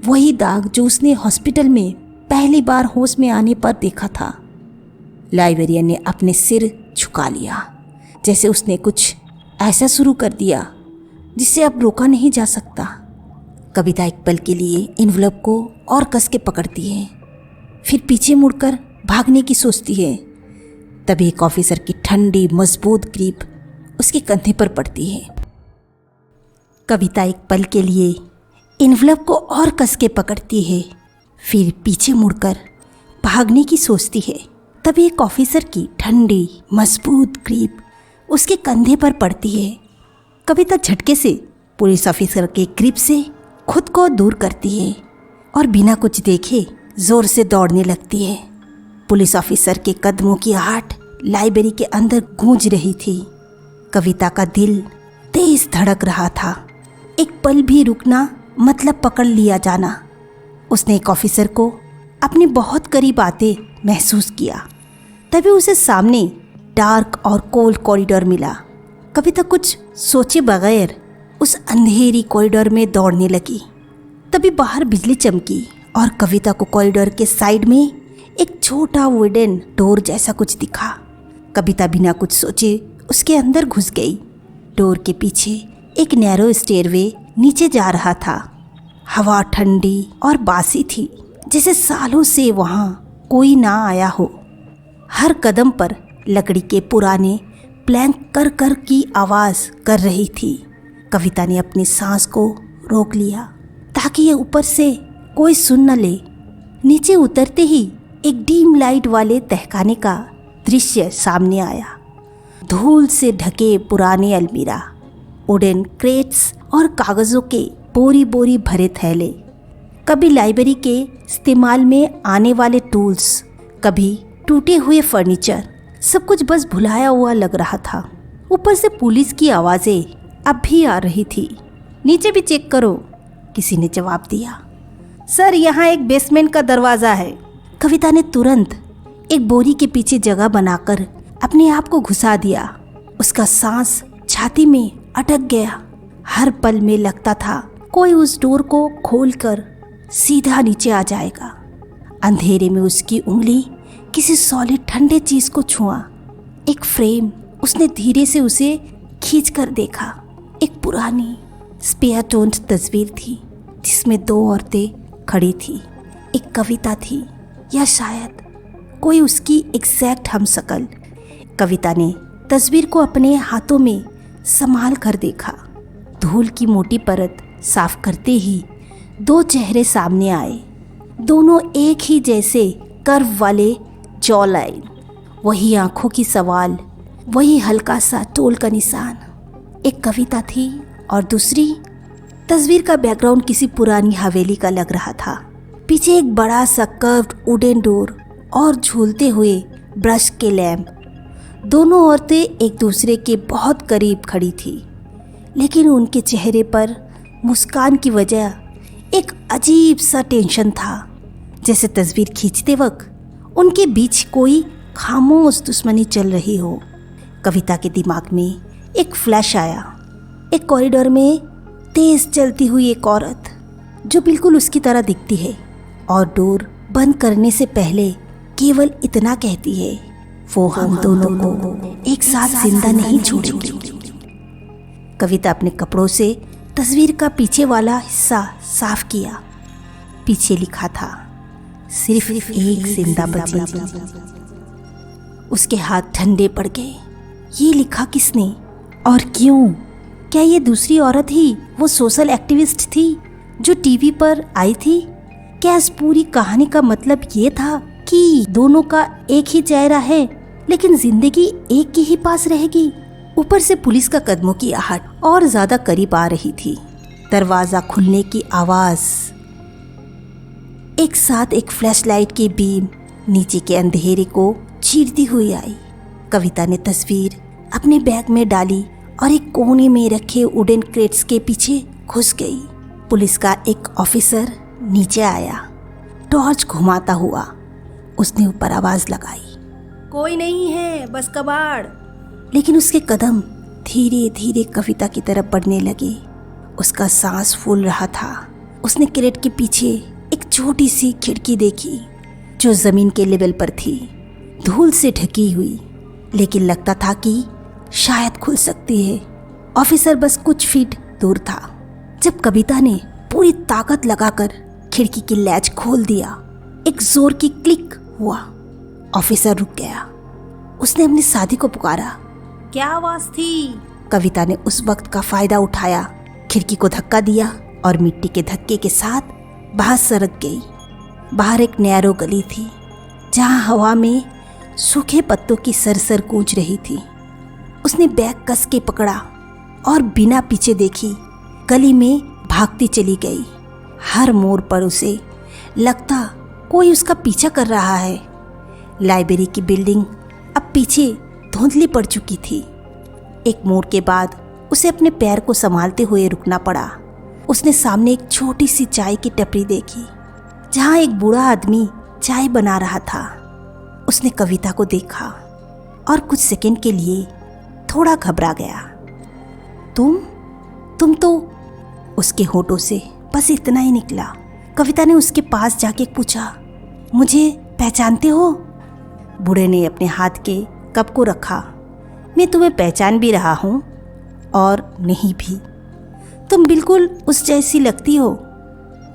वही दाग जो उसने हॉस्पिटल में पहली बार होश में आने पर देखा था। लाइब्रेरियन ने अपने सिर झुका लिया, जैसे उसने कुछ ऐसा शुरू कर दिया जिससे अब रोका नहीं जा सकता। कविता एक पल के लिए एनवलप को और कस के पकड़ती है, फिर पीछे मुड़कर भागने की सोचती है। तभी एक ऑफिसर की ठंडी मजबूत ग्रिप उसके कंधे पर पड़ती है। कविता एक पल के लिए एनवलप को और कस के पकड़ती है, फिर पीछे मुड़कर भागने की सोचती है। तभी एक ऑफिसर की ठंडी मजबूत ग्रिप उसके कंधे पर पड़ती है। कविता झटके से पुलिस ऑफिसर के ग्रिप से खुद को दूर करती है और बिना कुछ देखे जोर से दौड़ने लगती है। पुलिस ऑफिसर के कदमों की आहट लाइब्रेरी के अंदर गूंज रही थी। कविता का दिल तेज धड़क रहा था। एक पल भी रुकना मतलब पकड़ लिया जाना। उसने एक ऑफिसर को अपने बहुत करीब आते महसूस किया। तभी उसे सामने डार्क और कोल्ड कॉरिडोर मिला। कविता कुछ सोचे बगैर उस अंधेरी कॉरिडोर में दौड़ने लगी। तभी बाहर बिजली चमकी और कविता को कॉरिडोर के साइड में एक छोटा वुडन डोर जैसा कुछ दिखा। कविता बिना कुछ सोचे उसके अंदर घुस गई। डोर के पीछे एक नैरो स्टेयरवे नीचे जा रहा था। हवा ठंडी और बासी थी, जैसे सालों से वहाँ कोई ना आया हो। हर कदम पर लकड़ी के पुराने प्लैंक कर कर की आवाज़ कर रही थी। कविता ने अपनी सांस को रोक लिया ताकि ये ऊपर से कोई सुन न ले। नीचे उतरते ही एक डीम लाइट वाले तहखाने का दृश्य सामने आया। धूल से ढके पुराने अलमीरा, वुडन क्रेट्स और कागज़ों के बोरी बोरी भरे थैले, कभी लाइब्रेरी के इस्तेमाल में आने वाले टूल्स, कभी टूटे हुए फर्नीचर, सब कुछ बस भुलाया हुआ लग रहा था। ऊपर से पुलिस की आवाज़ें अब भी आ रही थी। नीचे भी चेक करो, किसी ने जवाब दिया। सर, यहाँ एक बेसमेंट का दरवाज़ा है। कविता ने तुरंत एक बोरी के पीछे जगह बनाकर अपने आप को घुसा दिया। उसका सांस छाती में अटक गया। हर पल में लगता था कोई उस डोर को खोलकर सीधा नीचे आ जाएगा। अंधेरे में उसकी उंगली किसी सॉलिड ठंडे चीज को छुआ। एक फ्रेम, उसने धीरे से उसे खींच कर देखा। एक पुरानी स्पेयर टोन्ड तस्वीर थी जिसमें दो औरतें खड़ी थी। एक कविता थी या शायद कोई उसकी एग्जैक्ट हमशक्ल। कविता ने तस्वीर को अपने हाथों में संभाल कर देखा। धूल की मोटी परत साफ करते ही दो चेहरे सामने आए। दोनों एक ही जैसे कर्व वाले जॉ लाइन, वही आंखों की सवाल, वही हल्का सा टोल का निशान। एक कविता थी और दूसरी। तस्वीर का बैकग्राउंड किसी पुरानी हवेली का लग रहा था। पीछे एक बड़ा सा कर्व्ड वुडन डोर और झूलते हुए ब्रश के लैंप। दोनों औरतें एक दूसरे के बहुत करीब खड़ी थी, लेकिन उनके चेहरे पर मुस्कान की वजह एक अजीब सा टेंशन था। जैसे तस्वीर खींचते वक्त उनके बीच कोई खामोश दुश्मनी चल रही हो। कविता के दिमाग में एक फ्लैश आया। एक कॉरिडोर में तेज चलती हुई एक औरत जो बिल्कुल उसकी तरह दिखती है और डोर बंद करने से पहले केवल इतना कहती है, वो हम दोनों को एक साथ जिंदा नहीं छोड़ेगी। कविता अपने कपड़ों से तस्वीर का पीछे वाला हिस्सा साफ किया। पीछे लिखा था, सिर्फ एक जिंदा बचेगी। उसके हाथ ठंडे पड़ गए। ये लिखा किसने और क्यों? क्या ये दूसरी औरत ही वो सोशल एक्टिविस्ट थी जो टीवी पर आई थी? क्या इस पूरी कहानी का मतलब ये था कि दोनों का एक ही चेहरा है लेकिन जिंदगी एक के ही पास रहेगी? ऊपर से पुलिस का कदमों की आहट और ज्यादा करीब आ रही थी। दरवाजा खुलने की आवाज, एक साथ एक फ्लैशलाइट की बीम नीचे के अंधेरे को चीरती हुई आई। कविता ने तस्वीर अपने बैग में डाली और एक कोने में रखे वुडन क्रेट्स के पीछे घुस गई। पुलिस का एक ऑफिसर नीचे आया, टॉर्च घुमाता हुआ। उसने ऊपर आवाज लगाई, कोई नहीं है, बस कबाड़। लेकिन उसके कदम धीरे धीरे कविता की तरफ बढ़ने लगे। उसका सांस फूल रहा था। उसने क्रेट के पीछे एक छोटी सी खिड़की देखी जो जमीन के लेवल पर थी, धूल से ढकी हुई, लेकिन लगता था कि शायद खुल सकती है। ऑफिसर बस कुछ फीट दूर था। जब कविता ने पूरी ताकत लगाकर खिड़की की लैच खोल दिया, एक जोर की क्लिक हुआ। ऑफिसर रुक गया। उसने अपनी साथी को पुकारा। क्या आवाज थी? कविता ने उस वक्त का फायदा उठाया, खिड़की को धक्का दिया और मिट्टी के धक्के के साथ बाहर सरक गई। बाहर एक नैरो गली थी जहां हवा में सूखे पत्तों की सरसर गूंज रही थी। उसने बैग कस के पकड़ा और बिना पीछे देखी गली में भागती चली गई। हर मोड़ पर उसे लगता कोई उसका पीछा कर रहा है। लाइब्रेरी की बिल्डिंग अब पीछे धुंधली पड़ चुकी थी। एक मोड़ के बाद उसे अपने पैर को संभालते हुए रुकना पड़ा। उसने सामने एक छोटी सी चाय की टपरी देखी जहां एक बूढ़ा आदमी चाय बना रहा था। उसने कविता को देखा और कुछ सेकंड के लिए थोड़ा घबरा गया। तुम तो उसके होठों से बस इतना ही निकला। कविता ने उसके पास जाके पूछा, मुझे पहचानते हो? बूढ़े ने अपने हाथ के कप को रखा। मैं तुम्हें पहचान भी रहा हूँ और नहीं भी। तुम बिल्कुल उस जैसी लगती हो,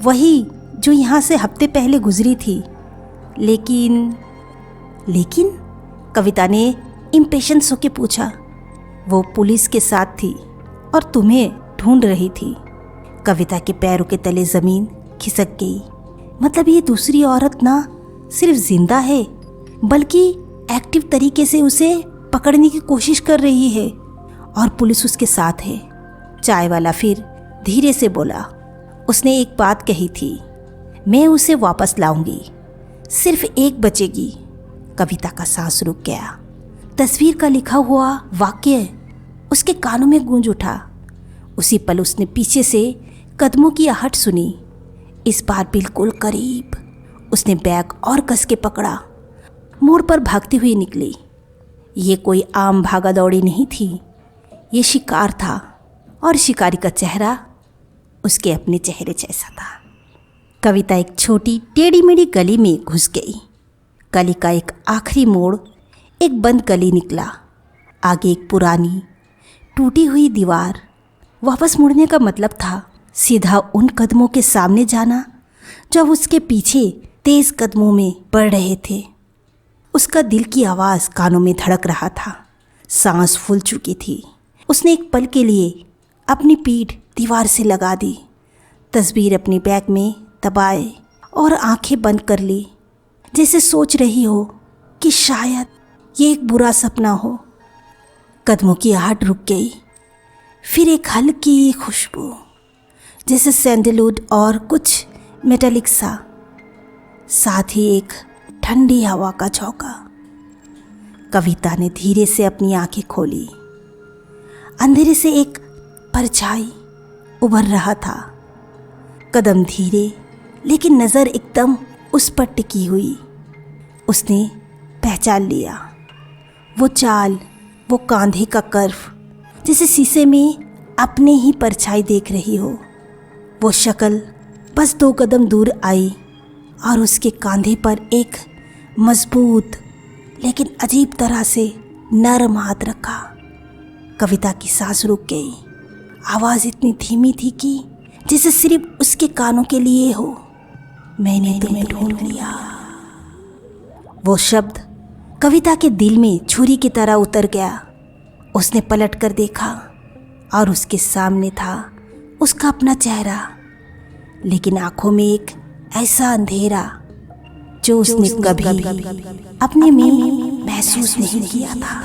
वही जो यहाँ से हफ्ते पहले गुजरी थी। लेकिन कविता ने इम्पेशेंस होके पूछा। वो पुलिस के साथ थी और तुम्हें ढूंढ रही थी। कविता के पैरों के तले जमीन खिसक गई। मतलब ये दूसरी औरत ना सिर्फ जिंदा है बल्कि एक्टिव तरीके से उसे पकड़ने की कोशिश कर रही है और पुलिस उसके साथ है। चाय वाला फिर धीरे से बोला, उसने एक बात कही थी, मैं उसे वापस लाऊंगी, सिर्फ एक बचेगी। कविता का सांस रुक गया। तस्वीर का लिखा हुआ वाक्य उसके कानों में गूंज उठा। उसी पल उसने पीछे से कदमों की आहट सुनी। इस बार बिल्कुल करीब। उसने बैग और कस के पकड़ा। मोड़ पर भागती हुई निकली। ये कोई आम भागा दौड़ी नहीं थी, ये शिकार था और शिकारी का चेहरा उसके अपने चेहरे जैसा था। कविता एक छोटी टेढ़ी मेढ़ी गली में घुस गई। गली का एक आखिरी मोड़ एक बंद गली निकला। आगे एक पुरानी टूटी हुई दीवार। वापस मुड़ने का मतलब था सीधा उन कदमों के सामने जाना जो उसके पीछे तेज कदमों में बढ़ रहे थे। उसका दिल की आवाज़ कानों में धड़क रहा था। सांस फूल चुकी थी। उसने एक पल के लिए अपनी पीठ दीवार से लगा दी, तस्वीर अपने बैग में दबाए और आंखें बंद कर ली, जैसे सोच रही हो कि शायद ये एक बुरा सपना हो। कदमों की आहट रुक गई। फिर एक हल्की खुशबू, जैसे सैंडलवुड और कुछ मेटालिक सा, साथ ही एक ठंडी हवा का झोंका। कविता ने धीरे से अपनी आंखें खोली। अंधेरे से एक परछाई उभर रहा था। कदम धीरे लेकिन नज़र एकदम उस पर टिकी हुई। उसने पहचान लिया। वो चाल, वो कांधे का कर्व, जैसे शीशे में अपने ही परछाई देख रही हो। वो शक्ल बस 2 कदम दूर आई और उसके कांधे पर एक मजबूत लेकिन अजीब तरह से नरम हाथ रखा। कविता की सांस रुक गई। आवाज़ इतनी धीमी थी कि जैसे सिर्फ उसके कानों के लिए हो। मैंने तुम्हें ढूंढ लिया। वो शब्द कविता के दिल में छुरी की तरह उतर गया। उसने पलट कर देखा और उसके सामने था उसका अपना चेहरा, लेकिन आंखों में एक ऐसा अंधेरा जो उसने कभी अपने में महसूस नहीं किया था।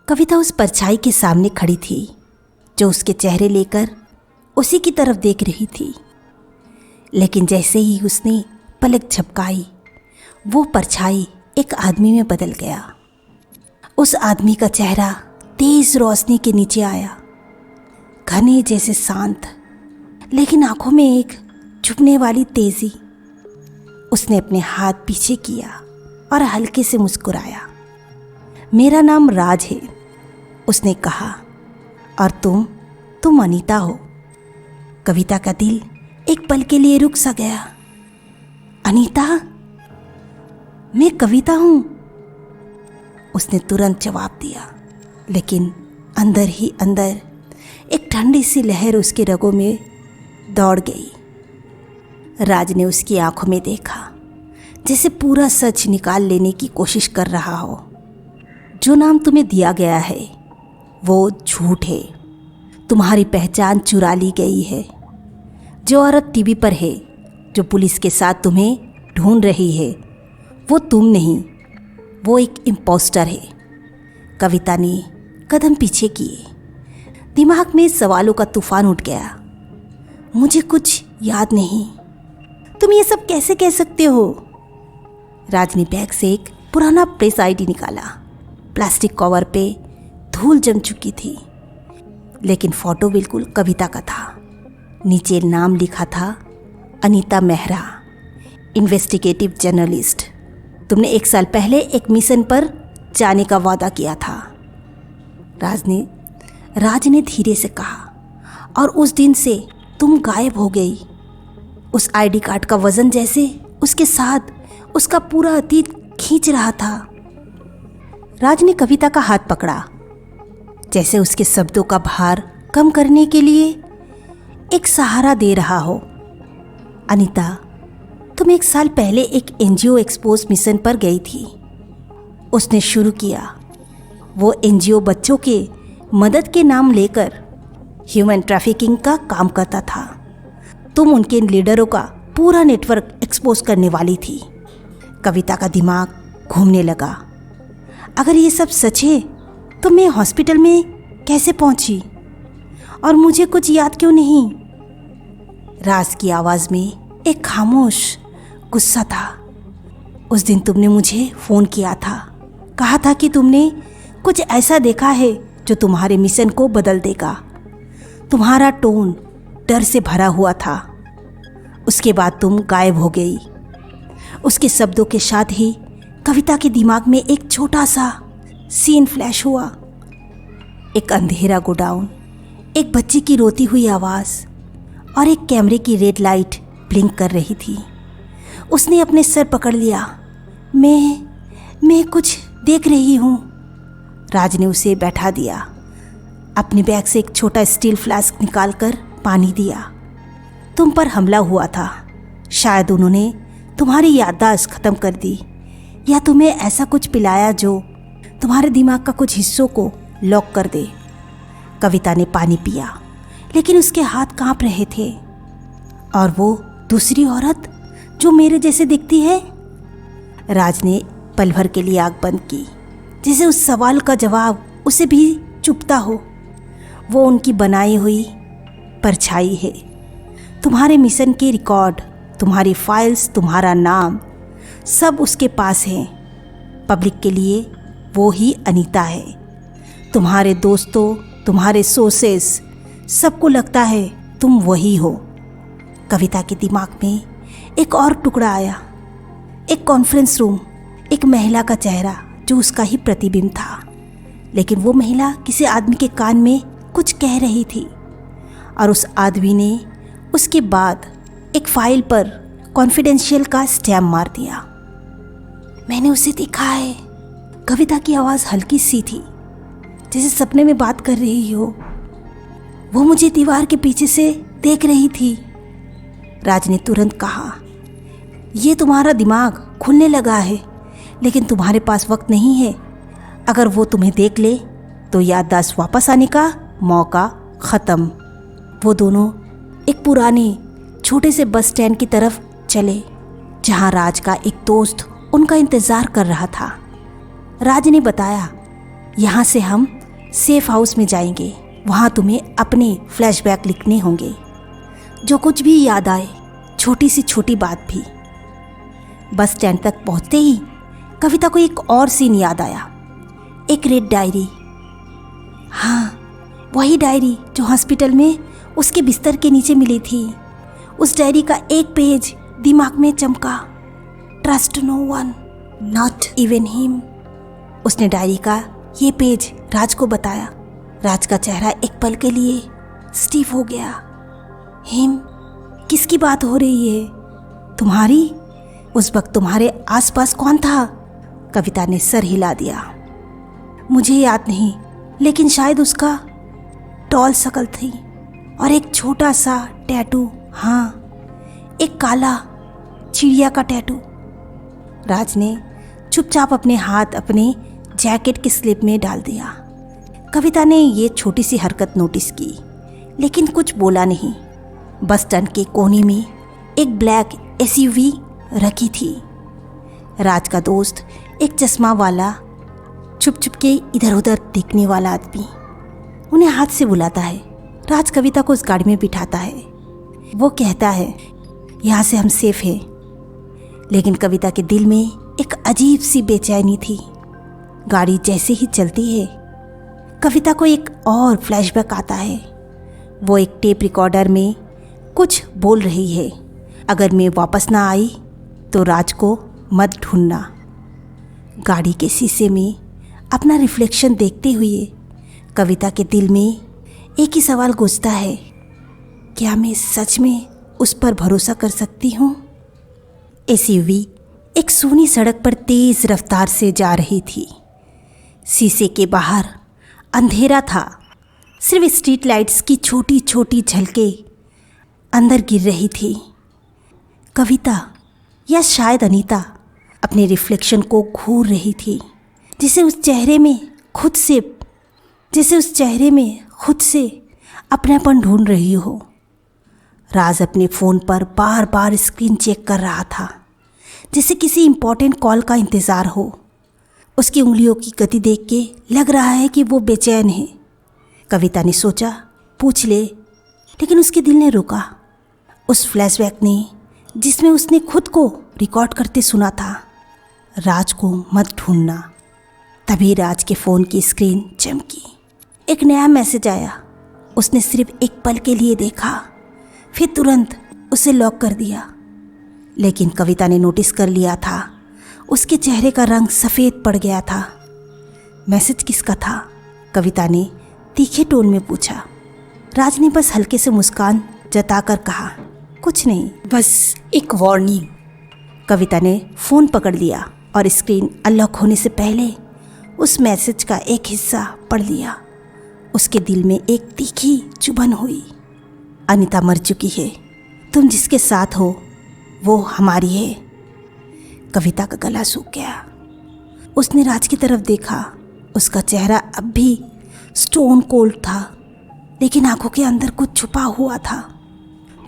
कविता उस परछाई के सामने खड़ी थी जो उसके चेहरे लेकर उसी की तरफ देख रही थी। लेकिन जैसे ही उसने पलक झपकाई, वो परछाई एक आदमी में बदल गया। उस आदमी का चेहरा तेज रोशनी के नीचे आया, घने जैसे शांत, लेकिन आंखों में एक छुपने वाली तेजी। उसने अपने हाथ पीछे किया और हल्के से मुस्कुराया। मेरा नाम राज है, उसने कहा, और तुम अनीता हो। कविता का दिल एक पल के लिए रुक सा गया। अनीता? मैं कविता हूँ, उसने तुरंत जवाब दिया। लेकिन अंदर ही अंदर एक ठंडी सी लहर उसके रगों में दौड़ गई। राज ने उसकी आंखों में देखा, जैसे पूरा सच निकाल लेने की कोशिश कर रहा हो। जो नाम तुम्हें दिया गया है वो झूठ है। तुम्हारी पहचान चुरा ली गई है। जो औरत टीवी पर है, जो पुलिस के साथ तुम्हें ढूंढ रही है, वो तुम नहीं, वो एक इम्पोस्टर है। कविता ने कदम पीछे किए। दिमाग में सवालों का तूफान उठ गया। मुझे कुछ याद नहीं। तुम ये सब कैसे कह सकते हो? राज ने बैग से एक पुराना प्रेस आईडी निकाला। प्लास्टिक कवर पे धूल जम चुकी थी, लेकिन फोटो बिल्कुल कविता का था। नीचे नाम लिखा था अनीता मेहरा, इन्वेस्टिगेटिव जर्नलिस्ट। तुमने 1 साल पहले एक मिशन पर जाने का वादा किया था। राज ने धीरे से कहा, और उस दिन से तुम गायब हो गई। उस आईडी कार्ड का वजन जैसे उसके साथ उसका पूरा अतीत खींच रहा था। राज ने कविता का हाथ पकड़ा, जैसे उसके शब्दों का भार कम करने के लिए एक सहारा दे रहा हो। अनीता, तुम 1 साल पहले एक एनजीओ एक्सपोज मिशन पर गई थी। उसने शुरू किया। वो एनजीओ बच्चों के मदद के नाम लेकर ह्यूमन ट्रैफिकिंग का काम करता था। तुम उनके लीडरों का पूरा नेटवर्क एक्सपोज करने वाली थी। कविता का दिमाग घूमने लगा। अगर ये सब सच है तो मैं हॉस्पिटल में कैसे पहुंची, और मुझे कुछ याद क्यों नहीं? राज की आवाज़ में एक खामोश गुस्सा था। उस दिन तुमने मुझे फ़ोन किया था, कहा था कि तुमने कुछ ऐसा देखा है जो तुम्हारे मिशन को बदल देगा। तुम्हारा टोन डर से भरा हुआ था। उसके बाद तुम गायब हो गई। उसके शब्दों के साथ ही कविता के दिमाग में एक छोटा सा सीन फ्लैश हुआ। एक अंधेरा गोडाउन, एक बच्ची की रोती हुई आवाज़, और एक कैमरे की रेड लाइट ब्लिंक कर रही थी। उसने अपने सर पकड़ लिया। मैं कुछ देख रही हूँ। राज ने उसे बैठा दिया। अपने बैग से एक छोटा स्टील फ्लास्क निकालकर पानी दिया। तुम पर हमला हुआ था। शायद उन्होंने तुम्हारी याददाश्त खत्म कर दी, या तुम्हें ऐसा कुछ पिलाया जो तुम्हारे दिमाग का कुछ हिस्सों को लॉक कर दे। कविता ने पानी पिया, लेकिन उसके हाथ कांप रहे थे। और वो दूसरी औरत जो मेरे जैसे दिखती है? राज ने पल भर के लिए आंख बंद की, जैसे उस सवाल का जवाब उसे भी चुभता हो। वो उनकी बनाई हुई परछाई है। तुम्हारे मिशन के रिकॉर्ड, तुम्हारी फाइल्स, तुम्हारा नाम, सब उसके पास है। पब्लिक के लिए वो ही अनीता है। तुम्हारे दोस्तों, तुम्हारे सोर्सेस, सबको लगता है तुम वही हो। कविता के दिमाग में एक और टुकड़ा आया। एक कॉन्फ्रेंस रूम, एक महिला का चेहरा जो उसका ही प्रतिबिंब था, लेकिन वो महिला किसी आदमी के कान में कुछ कह रही थी, और उस आदमी ने उसके बाद एक फाइल पर कॉन्फिडेंशियल का स्टैम्प मार दिया। मैंने उसे देखा है। कविता की आवाज़ हल्की सी थी, जैसे सपने में बात कर रही हो। वो मुझे दीवार के पीछे से देख रही थी। राज ने तुरंत कहा, ये तुम्हारा दिमाग खुलने लगा है, लेकिन तुम्हारे पास वक्त नहीं है। अगर वो तुम्हें देख ले तो याददाश्त वापस आने का मौका ख़त्म। वो दोनों एक पुराने छोटे से बस स्टैंड की तरफ चले, जहाँ राज का एक दोस्त उनका इंतज़ार कर रहा था। राज ने बताया, यहाँ से हम सेफ हाउस में जाएंगे। वहाँ तुम्हें अपने फ्लैशबैक लिखने होंगे, जो कुछ भी याद आए, छोटी से छोटी बात भी। बस स्टैंड तक पहुँचते ही कविता को एक और सीन याद आया। एक रेड डायरी। हाँ, वही डायरी जो हॉस्पिटल में उसके बिस्तर के नीचे मिली थी। उस डायरी का एक पेज दिमाग में चमका। Trust no one, not even him. उसने डायरी का ये पेज राज को बताया। राज का चेहरा एक पल के लिए स्टीफ हो गया। हिम? किसकी बात हो रही है? तुम्हारी? उस वक्त तुम्हारे आसपास कौन था? कविता ने सर हिला दिया। मुझे याद नहीं, लेकिन शायद उसका टॉल शक्ल थी और एक छोटा सा टैटू, हाँ एक काला चिड़िया का टैटू। राज ने चुपचाप अपने हाथ अपने जैकेट की स्लिप में डाल दिया। कविता ने ये छोटी सी हरकत नोटिस की लेकिन कुछ बोला नहीं। बस स्टैंड के कोने में एक ब्लैक एसयूवी रखी थी। राज का दोस्त एक चश्मा वाला, छुप छुप के इधर उधर देखने वाला आदमी, उन्हें हाथ से बुलाता है। राज कविता को उस गाड़ी में बिठाता है। वो कहता है यहाँ से हम सेफ हैं। लेकिन कविता के दिल में एक अजीब सी बेचैनी थी। गाड़ी जैसे ही चलती है कविता को एक और फ्लैशबैक आता है। वो एक टेप रिकॉर्डर में कुछ बोल रही है, अगर मैं वापस ना आई तो राज को मत ढूंढना। गाड़ी के शीशे में अपना रिफ्लेक्शन देखते हुए कविता के दिल में एक ही सवाल गूंजता है, क्या मैं सच में उस पर भरोसा कर सकती हूँ? एसयूवी एक सूनी सड़क पर तेज रफ्तार से जा रही थी। शीशे के बाहर अंधेरा था, सिर्फ स्ट्रीट लाइट्स की छोटी छोटी झलकें अंदर गिर रही थी। कविता या शायद अनीता अपने रिफ्लेक्शन को घूर रही थी, जिसे उस चेहरे में खुद से अपनापन ढूंढ रही हो। राज अपने फ़ोन पर बार बार स्क्रीन चेक कर रहा था, जैसे किसी इम्पोर्टेंट कॉल का इंतज़ार हो। उसकी उंगलियों की गति देख के लग रहा है कि वो बेचैन है। कविता ने सोचा पूछ ले, लेकिन उसके दिल ने रुका। उस फ्लैशबैक ने, जिसमें उसने खुद को रिकॉर्ड करते सुना था, राज को मत ढूंढना। तभी राज के फ़ोन की स्क्रीन चमकी। एक नया मैसेज आया। उसने सिर्फ एक पल के लिए देखा, फिर तुरंत उसे लॉक कर दिया। लेकिन कविता ने नोटिस कर लिया था, उसके चेहरे का रंग सफ़ेद पड़ गया था। मैसेज किसका था? कविता ने तीखे टोन में पूछा। राज ने बस हल्के से मुस्कान जताकर कहा, कुछ नहीं, बस एक वार्निंग। कविता ने फ़ोन पकड़ लिया और स्क्रीन अनलॉक होने से पहले उस मैसेज का एक हिस्सा पढ़ लिया। उसके दिल में एक तीखी चुभन हुई। अनीता मर चुकी है, तुम जिसके साथ हो वो हमारी है। कविता का गला सूख गया। उसने राज की तरफ देखा। उसका चेहरा अब भी स्टोन कोल्ड था, लेकिन आंखों के अंदर कुछ छुपा हुआ था।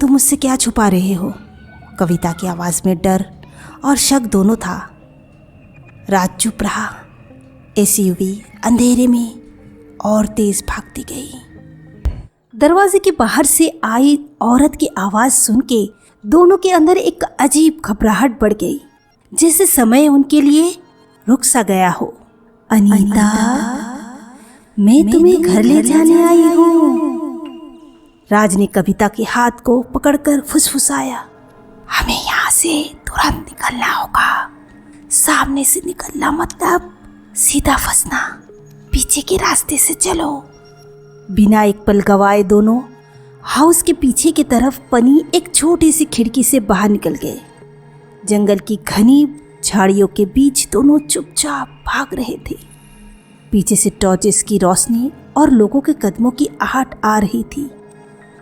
तुम मुझसे क्या छुपा रहे हो? कविता की आवाज़ में डर और शक दोनों था। राज चुप रहा। एसयूवी अंधेरे में और तेज भागती गई। दरवाजे के बाहर से आई औरत की आवाज़ सुन के दोनों के अंदर एक अजीब घबराहट बढ़ गई, जैसे समय उनके लिए रुक सा गया हो। अनीता, मैं तुम्हें घर ले जाने आई हूँ। राज ने कविता के हाथ को पकड़कर फुसफुसाया, हमें यहाँ से तुरंत निकलना होगा। सामने से निकलना मतलब सीधा फंसना। पीछे के रास्ते से चलो। बिना एक पल गवाए दोनों हाउस के पीछे की तरफ बनी एक छोटी सी खिड़की से बाहर निकल गए। जंगल की घनी झाड़ियों के बीच दोनों चुपचाप भाग रहे थे। पीछे से टॉर्चेस की रोशनी और लोगों के कदमों की आहट आ रही थी।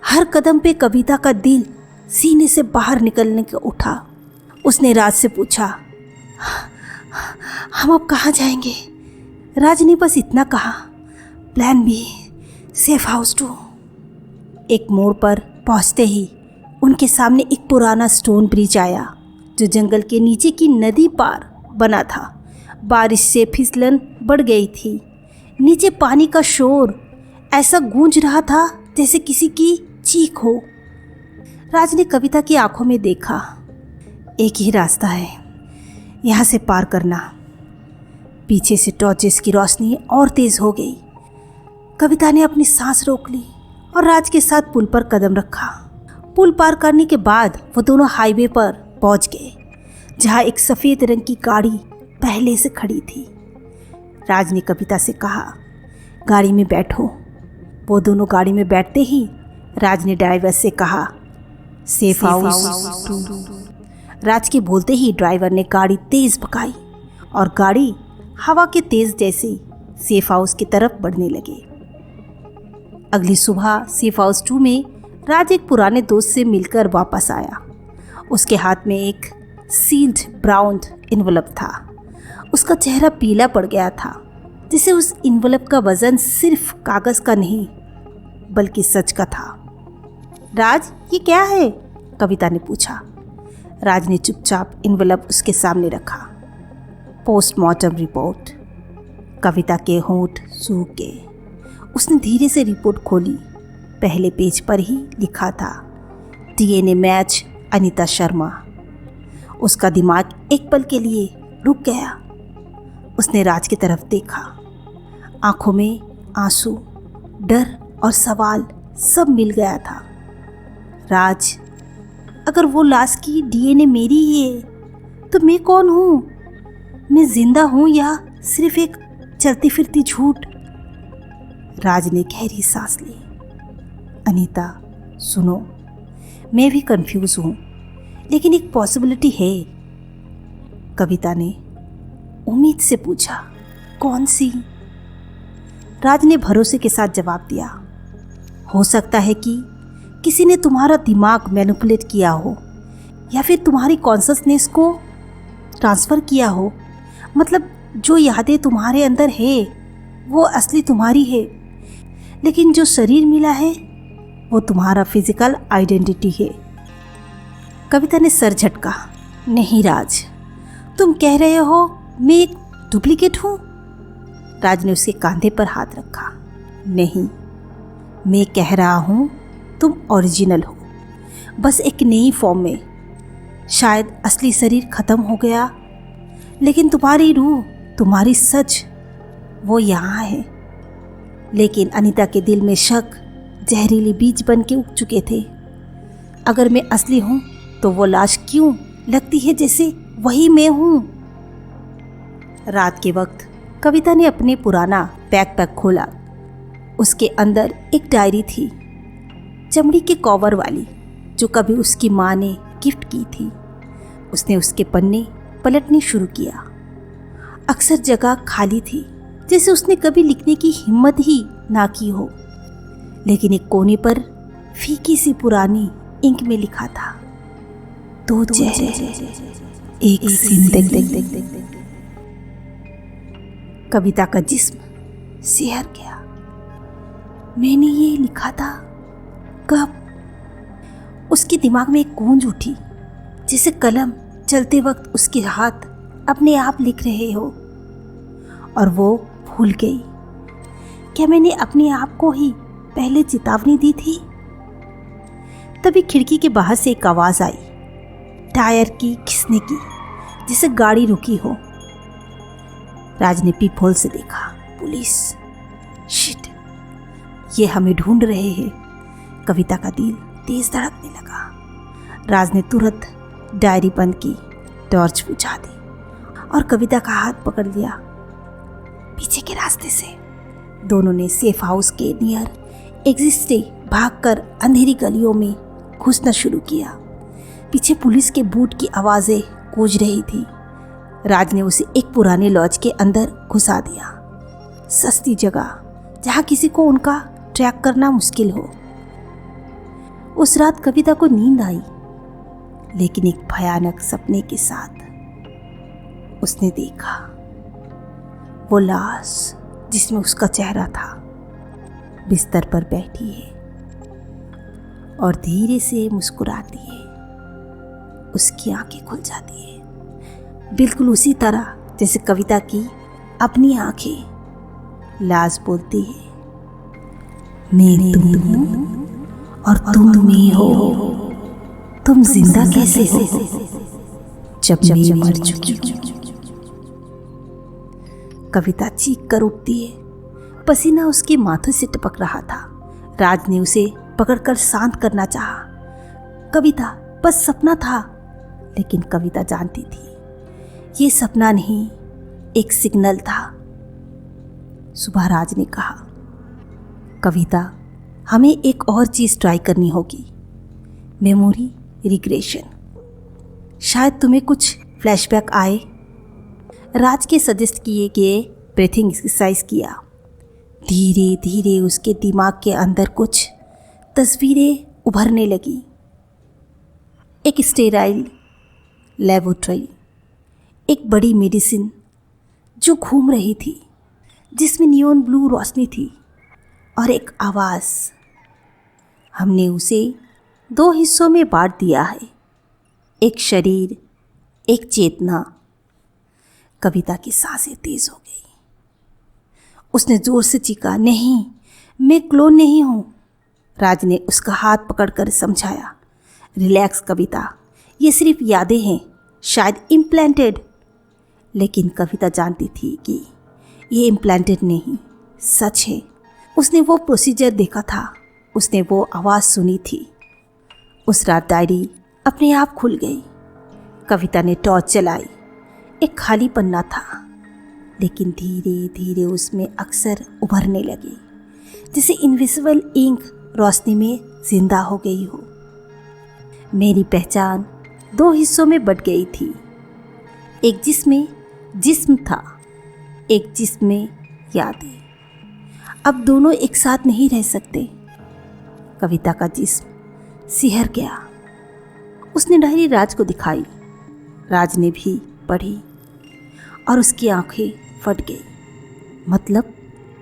हर कदम पे कविता का दिल सीने से बाहर निकलने को उठा। उसने राज से पूछा, हम अब कहाँ जाएंगे? राज ने बस इतना कहा, प्लान बी, सेफ हाउस 2। एक मोड़ पर पहुंचते ही उनके सामने एक पुराना स्टोन ब्रिज आया, जो जंगल के नीचे की नदी पार बना था। बारिश से फिसलन बढ़ गई थी। नीचे पानी का शोर ऐसा गूंज रहा था जैसे किसी की चीख हो। राज ने कविता की आंखों में देखा, एक ही रास्ता है, यहाँ से पार करना। पीछे से टॉर्चेस की रोशनी और तेज हो गई। कविता ने अपनी सांस रोक ली और राज के साथ पुल पर कदम रखा। पुल पार करने के बाद वो दोनों हाईवे पर पहुंच गए, जहां एक सफ़ेद रंग की गाड़ी पहले से खड़ी थी। राज ने कविता से कहा, गाड़ी में बैठो। वो दोनों गाड़ी में बैठते ही राज ने ड्राइवर से कहा, सेफ हाउस 2। राज के बोलते ही ड्राइवर ने गाड़ी तेज भगाई और गाड़ी हवा के तेज जैसी सेफ हाउस की तरफ बढ़ने लगे। अगली सुबह सेफ हाउस 2 में राज एक पुराने दोस्त से मिलकर वापस आया। उसके हाथ में एक सील्ड ब्राउन इन्वेलप था। उसका चेहरा पीला पड़ गया था, जिसे उस इन्वेलप का वजन सिर्फ कागज़ का नहीं बल्कि सच का था। राज, ये क्या है? कविता ने पूछा। राज ने चुपचाप इन्वेलप उसके सामने रखा। Postmortem report. कविता के होंठ सूख गए। उसने धीरे से रिपोर्ट खोली। पहले पेज पर ही लिखा था, डीएनए मैच अनीता शर्मा। उसका दिमाग एक पल के लिए रुक गया। उसने राज की तरफ देखा। आंखों में आंसू, डर और सवाल सब मिल गया था। राज, अगर वो लाश की डीएनए मेरी ही है तो मैं कौन हूँ? मैं जिंदा हूँ या सिर्फ एक चलती फिरती झूठ? राज ने गहरी सांस ली। अनीता, सुनो, मैं भी कंफ्यूज हूँ, लेकिन एक पॉसिबिलिटी है। कविता ने उम्मीद से पूछा, कौन सी? राज ने भरोसे के साथ जवाब दिया, हो सकता है कि किसी ने तुम्हारा दिमाग मैनिपुलेट किया हो या फिर तुम्हारी कॉन्शसनेस को ट्रांसफ़र किया हो। मतलब जो यादें तुम्हारे अंदर है वो असली तुम्हारी है, लेकिन जो शरीर मिला है वो तुम्हारा फिजिकल आइडेंटिटी है। कविता ने सर झटका। नहीं राज, तुम कह रहे हो मैं एक डुप्लीकेट हूँ? राज ने उसके कंधे पर हाथ रखा। नहीं, मैं कह रहा हूँ तुम ओरिजिनल हो, बस एक नई फॉर्म में। शायद असली शरीर खत्म हो गया, लेकिन तुम्हारी रूह, तुम्हारी सच, वो यहाँ है। लेकिन अनीता के दिल में शक जहरीले बीज बन के उग चुके थे। अगर मैं असली हूँ तो वो लाश क्यों लगती है जैसे वही मैं हूँ? रात के वक्त कविता ने अपने पुराना बैकपैक खोला। उसके अंदर एक डायरी थी, चमड़ी के कवर वाली, जो कभी उसकी माँ ने गिफ्ट की थी। उसने उसके पन्ने पलटने शुरू किया। अक्सर जगह खाली थी, जैसे उसने कभी लिखने की हिम्मत ही ना की हो। लेकिन एक कोने पर फीकी सी पुरानी इंक में लिखा था, दो चेहरे, एक जिंदगी। कविता का जिस्म सिहर गया। मैंने ये लिखा था कब? उसके दिमाग में एक गूंज उठी, जैसे कलम चलते वक्त उसके हाथ अपने आप लिख रहे हो। और वो भूल गई, क्या मैंने अपने आप को ही पहले चेतावनी दी थी? तभी खिड़की के बाहर से एक आवाज़ आई, टायर की खिसने की, जैसे गाड़ी रुकी हो। राज ने पीप होल से देखा। पुलिस! शिट, ये हमें ढूंढ रहे हैं। कविता का दिल तेज धड़कने लगा। राज ने तुरंत डायरी बंद की, टॉर्च बुझा दी और कविता का हाथ पकड़ लिया पीछे के रास्ते से। दोनों ने सेफ हाउस के नियर एग्जिट से भागकर अंधेरी गलियों में घुसना शुरू किया। पीछे पुलिस के बूट की आवाज़ें गूंज रही थी। राज ने उसे एक पुराने लॉज के अंदर घुसा दिया, सस्ती जगह जहाँ किसी को उनका ट्रैक करना मुश्किल हो। उस रात कविता को नींद आई, लेकिन एक भयानक सपने के साथ। उसने देखा वो लाश जिसमें उसका चेहरा था बिस्तर पर बैठी है और धीरे से मुस्कुराती है। उसकी आंखें खुल जाती है, बिल्कुल उसी तरह जैसे कविता की अपनी आंखें। लाश बोलती है, मैं तुम हूँ और तुम मैं हो। तुम जिंदा कैसे हो जब मैं मर चुकी हूँ? कविता चीख कर उठती है। पसीना उसके माथे से टपक रहा था। राज ने उसे पकड़कर शांत करना चाहा। कविता बस सपना था, लेकिन कविता जानती थी ये सपना नहीं, एक सिग्नल था। सुबह राज ने कहा, कविता, हमें एक और चीज़ ट्राई करनी होगी, मेमोरी रिग्रेशन। शायद तुम्हें कुछ फ्लैशबैक आए। राज के सजेस्ट किए गए ब्रीथिंग एक्सरसाइज किया। धीरे धीरे उसके दिमाग के अंदर कुछ तस्वीरें उभरने लगी। एक स्टेराइल लेबोरेटरी, एक बड़ी मेडिसिन जो घूम रही थी, जिसमें नियॉन ब्लू रोशनी थी, और एक आवाज़। हमने उसे 2 हिस्सों में बांट दिया है, एक शरीर, एक चेतना। कविता की सांसें तेज हो गई। उसने जोर से चीखा, नहीं, मैं क्लोन नहीं हूँ। राज ने उसका हाथ पकड़कर समझाया, रिलैक्स कविता, ये सिर्फ यादें हैं, शायद इम्प्लांटेड। लेकिन कविता जानती थी कि ये इम्प्लांटेड नहीं, सच है। उसने वो प्रोसीजर देखा था, उसने वो आवाज़ सुनी थी। उस रात डायरी अपने आप खुल गई। कविता ने टॉर्च जलाई। एक खाली पन्ना था, लेकिन धीरे धीरे उसमें अक्सर उभरने लगी, जैसे इनविजिबल इंक रोशनी में जिंदा हो गई हो। मेरी पहचान 2 हिस्सों में बट गई थी। एक जिसमें जिस्म था, एक जिसमें यादें। अब दोनों एक साथ नहीं रह सकते। कविता का जिस्म सिहर गया। उसने डायरी राज को दिखाई। राज ने भी पढ़ी और उसकी आंखें फट गई। मतलब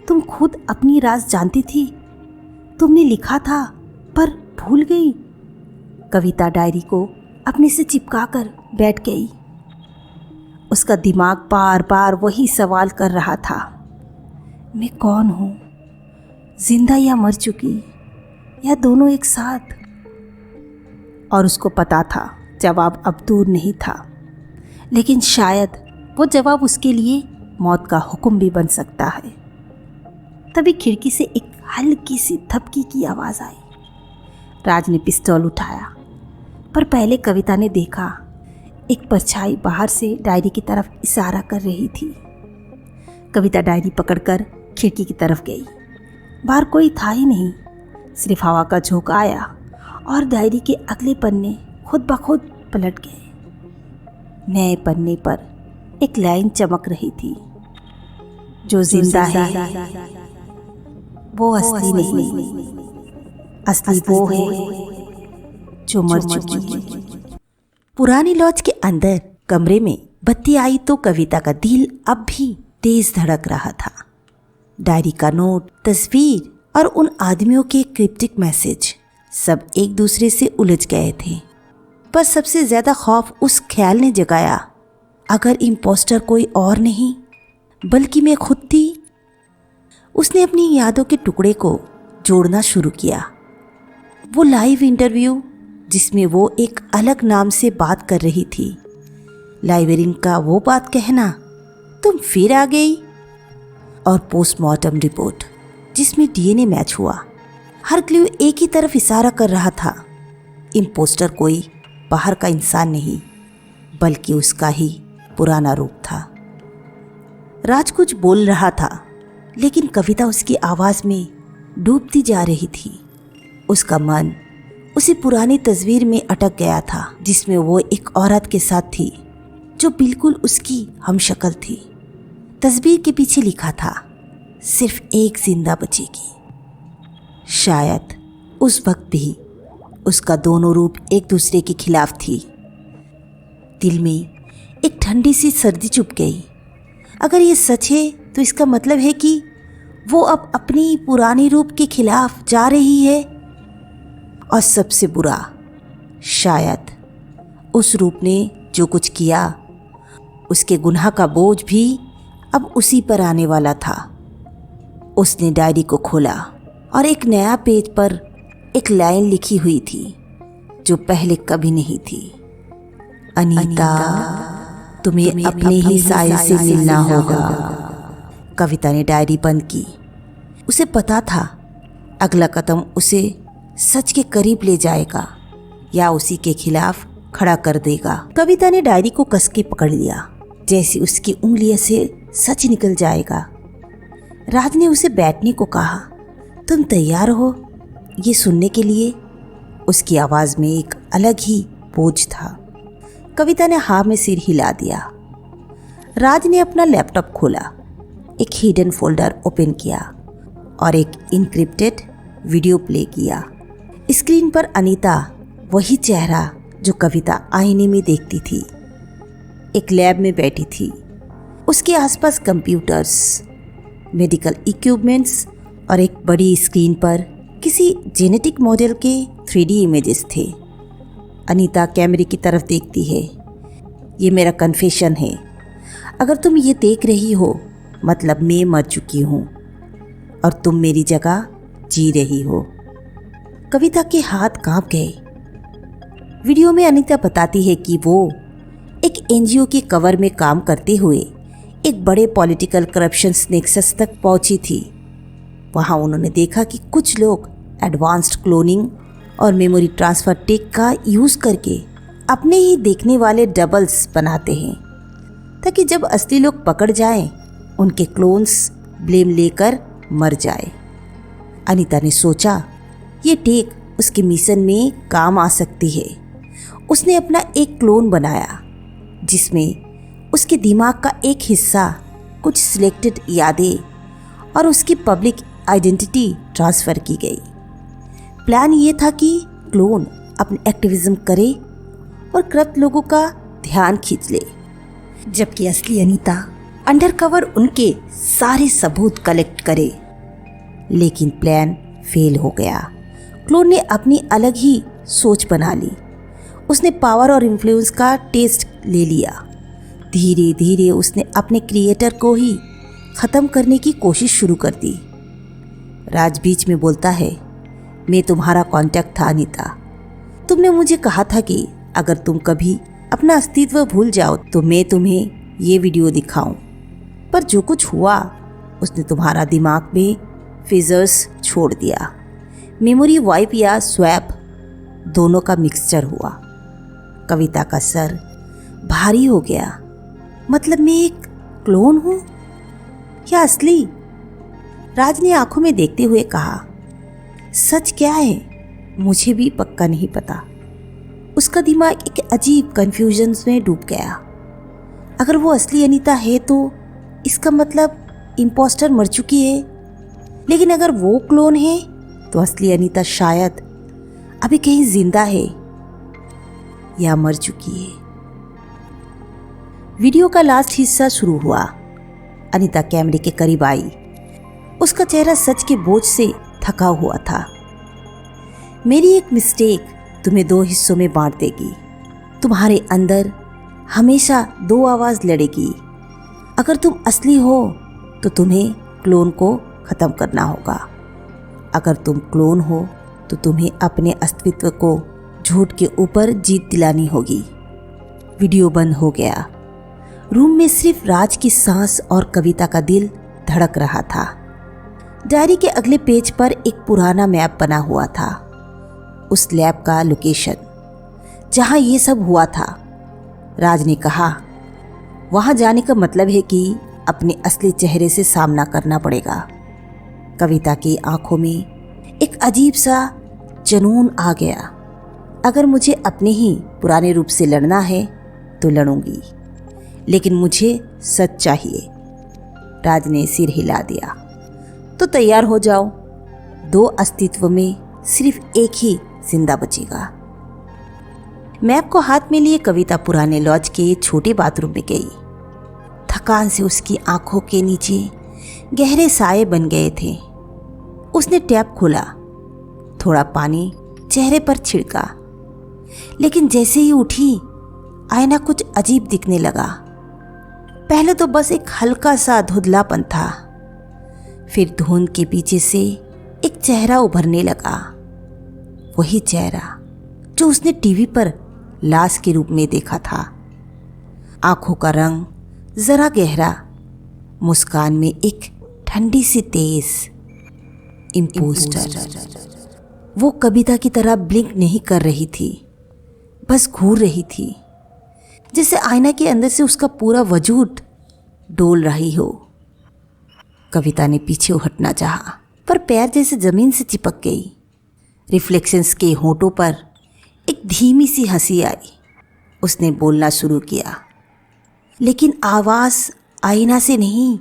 तुम खुद अपनी राज जानती थी? तुमने लिखा था पर भूल गई? कविता डायरी को अपने से चिपका कर बैठ गई। उसका दिमाग बार बार वही सवाल कर रहा था, मैं कौन हूँ, जिंदा या मर चुकी, या दोनों एक साथ? और उसको पता था जवाब अब दूर नहीं था, लेकिन शायद वो जवाब उसके लिए मौत का हुक्म भी बन सकता है। तभी खिड़की से एक हल्की सी थपकी की आवाज़ आई। राज ने पिस्तौल उठाया, पर पहले कविता ने देखा एक परछाई बाहर से डायरी की तरफ इशारा कर रही थी। कविता डायरी पकड़कर खिड़की की तरफ गई। बाहर कोई था ही नहीं, सिर्फ हवा का झोंका आया और डायरी के अगले पन्ने खुद ब खुद पलट गए। नए पन्ने पर एक लाइन चमक रही थी, जो जिंदा है वो असली नहीं, असली वो है जो मर चुकी है। पुरानी लॉज के अंदर कमरे में बत्ती आई तो कविता का दिल अब भी तेज धड़क रहा था। डायरी का नोट, तस्वीर और उन आदमियों के क्रिप्टिक मैसेज सब एक दूसरे से उलझ गए थे। पर सबसे ज्यादा खौफ उस ख्याल ने जगाया, अगर इम्पोस्टर कोई और नहीं बल्कि मैं खुद थी। उसने अपनी यादों के टुकड़े को जोड़ना शुरू किया। वो लाइव इंटरव्यू जिसमें वो एक अलग नाम से बात कर रही थी, लाइब्रेरियन का वो बात कहना, तुम फिर आ गई, और पोस्टमार्टम रिपोर्ट जिसमें डीएनए मैच हुआ। हर क्लू एक ही तरफ इशारा कर रहा था, इम्पोस्टर कोई बाहर का इंसान नहीं बल्कि उसका ही पुराना रूप था। राज कुछ बोल रहा था, लेकिन कविता उसकी आवाज़ में डूबती जा रही थी। उसका मन उसी पुरानी तस्वीर में अटक गया था, जिसमें वो एक औरत के साथ थी जो बिल्कुल उसकी हमशक्ल थी। तस्वीर के पीछे लिखा था, सिर्फ एक जिंदा बचेगी। शायद उस वक्त भी उसका दोनों रूप एक दूसरे के खिलाफ थी। दिल में एक ठंडी सी सर्दी चुप गई। अगर ये सच है तो इसका मतलब है कि वो अब अपनी पुरानी रूप के खिलाफ जा रही है। और सबसे बुरा, शायद उस रूप ने जो कुछ किया, उसके गुनाह का बोझ भी अब उसी पर आने वाला था। उसने डायरी को खोला और एक नया पेज पर एक लाइन लिखी हुई थी जो पहले कभी नहीं थी। अनीता, तुम्हें अपने ही साए से मिलना होगा। कविता ने डायरी बंद की। उसे पता था अगला कदम उसे सच के करीब ले जाएगा या उसी के खिलाफ खड़ा कर देगा। कविता ने डायरी को कस के पकड़ लिया, जैसे उसकी उंगलियों से सच निकल जाएगा। राज ने उसे बैठने को कहा, तुम तैयार हो ये सुनने के लिए? उसकी आवाज़ में एक अलग ही बोझ था। कविता ने हाँ में सिर हिला दिया। राज ने अपना लैपटॉप खोला एक हिडन फोल्डर ओपन किया और एक इनक्रिप्टेड वीडियो प्ले किया। स्क्रीन पर अनीता, वही चेहरा जो कविता आईने में देखती थी, एक लैब में बैठी थी। उसके आसपास कंप्यूटर्स, मेडिकल इक्विपमेंट्स और एक बड़ी स्क्रीन पर किसी जेनेटिक मॉडल के 3D इमेजेस थे। अनीता कैमरे की तरफ देखती है। ये मेरा कन्फेशन है। अगर तुम ये देख रही हो मतलब मैं मर चुकी हूँ और तुम मेरी जगह जी रही हो। कविता के हाथ कांप गए। वीडियो में अनीता बताती है कि वो एक एनजीओ के कवर में काम करते हुए एक बड़े पॉलिटिकल करप्शन नेक्सस तक पहुंची थी। वहां उन्होंने देखा कि कुछ लोग एडवांस्ड क्लोनिंग और मेमोरी ट्रांसफ़र टेक का यूज़ करके अपने ही देखने वाले डबल्स बनाते हैं ताकि जब असली लोग पकड़ जाएं, उनके क्लोन्स ब्लेम लेकर मर जाए। अनीता ने सोचा ये टेक उसके मिशन में काम आ सकती है। उसने अपना एक क्लोन बनाया जिसमें उसके दिमाग का एक हिस्सा, कुछ सिलेक्टेड यादें और उसकी पब्लिक आइडेंटिटी ट्रांसफ़र की गई। प्लान ये था कि क्लोन अपने एक्टिविज्म करे और करप्ट लोगों का ध्यान खींच ले, जबकि असली अनीता अंडरकवर उनके सारे सबूत कलेक्ट करे। लेकिन प्लान फेल हो गया। क्लोन ने अपनी अलग ही सोच बना ली। उसने पावर और इन्फ्लुएंस का टेस्ट ले लिया। धीरे धीरे उसने अपने क्रिएटर को ही ख़त्म करने की कोशिश शुरू कर दी। राज बीच में बोलता है, मैं तुम्हारा कांटेक्ट था अनीता। तुमने मुझे कहा था कि अगर तुम कभी अपना अस्तित्व भूल जाओ तो मैं तुम्हें ये वीडियो दिखाऊं। पर जो कुछ हुआ उसने तुम्हारा दिमाग में फिजर्स छोड़ दिया। मेमोरी वाइप या स्वैप दोनों का मिक्सचर हुआ। कविता का सर भारी हो गया। मतलब मैं एक क्लोन हूँ या असली? राज ने आंखों में देखते हुए कहा, सच क्या है मुझे भी पक्का नहीं पता। उसका दिमाग एक अजीब कन्फ्यूजन में डूब गया। अगर वो असली अनीता है तो इसका मतलब इम्पोस्टर मर चुकी है, लेकिन अगर वो क्लोन है तो असली अनीता शायद अभी कहीं जिंदा है या मर चुकी है। वीडियो का लास्ट हिस्सा शुरू हुआ। अनीता कैमरे के करीब आई। उसका चेहरा सच के बोझ से थका हुआ था। मेरी एक मिस्टेक तुम्हें 2 हिस्सों में बांट देगी। तुम्हारे अंदर हमेशा 2 आवाज़ लड़ेगी। अगर तुम असली हो तो तुम्हें क्लोन को ख़त्म करना होगा। अगर तुम क्लोन हो तो तुम्हें अपने अस्तित्व को झूठ के ऊपर जीत दिलानी होगी। वीडियो बंद हो गया। रूम में सिर्फ राज की सांस और कविता का दिल धड़क रहा था। डायरी के अगले पेज पर एक पुराना मैप बना हुआ था, उस लैब का लोकेशन जहां ये सब हुआ था। राज ने कहा, वहां जाने का मतलब है कि अपने असली चेहरे से सामना करना पड़ेगा। कविता की आंखों में एक अजीब सा जुनून आ गया। अगर मुझे अपने ही पुराने रूप से लड़ना है तो लड़ूंगी, लेकिन मुझे सच चाहिए। राज ने सिर हिला दिया। तो तैयार हो जाओ। 2 अस्तित्व में सिर्फ एक ही जिंदा बचेगा। मैप को हाथ में लिए कविता पुराने लॉज के छोटे बाथरूम में गई। थकान से उसकी आंखों के नीचे गहरे साए बन गए थे। उसने टैप खोला, थोड़ा पानी चेहरे पर छिड़का, लेकिन जैसे ही उठी आईना कुछ अजीब दिखने लगा। पहले तो बस एक हल्का सा धुंधलापन था, फिर धुंध के पीछे से एक चेहरा उभरने लगा। वही चेहरा जो उसने टीवी पर लाश के रूप में देखा था। आंखों का रंग जरा गहरा, मुस्कान में एक ठंडी सी तेज। इम्पोस्टर। वो कविता की तरह ब्लिंक नहीं कर रही थी, बस घूर रही थी, जैसे आईना के अंदर से उसका पूरा वजूद डोल रही हो। कविता ने पीछे हटना चाहा, पर पैर जैसे जमीन से चिपक गई। रिफ्लेक्शंस के होठों पर एक धीमी सी हंसी आई। उसने बोलना शुरू किया, लेकिन आवाज़ आईना से नहीं,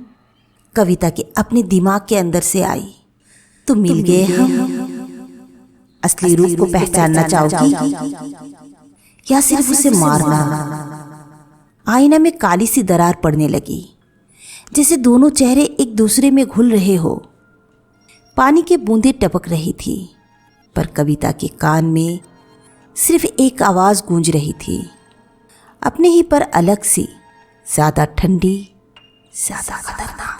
कविता के अपने दिमाग के अंदर से आई। तो मिल गए हम। असली रूप को पहचानना चाहोगी या सिर्फ उसे मारना? आईना में काली सी दरार पड़ने लगी, जैसे दोनों चेहरे एक दूसरे में घुल रहे हो। पानी की बूंदें टपक रही थी, पर कविता के कान में सिर्फ एक आवाज गूंज रही थी, अपने ही पर अलग सी, ज्यादा ठंडी, ज्यादा खतरनाक।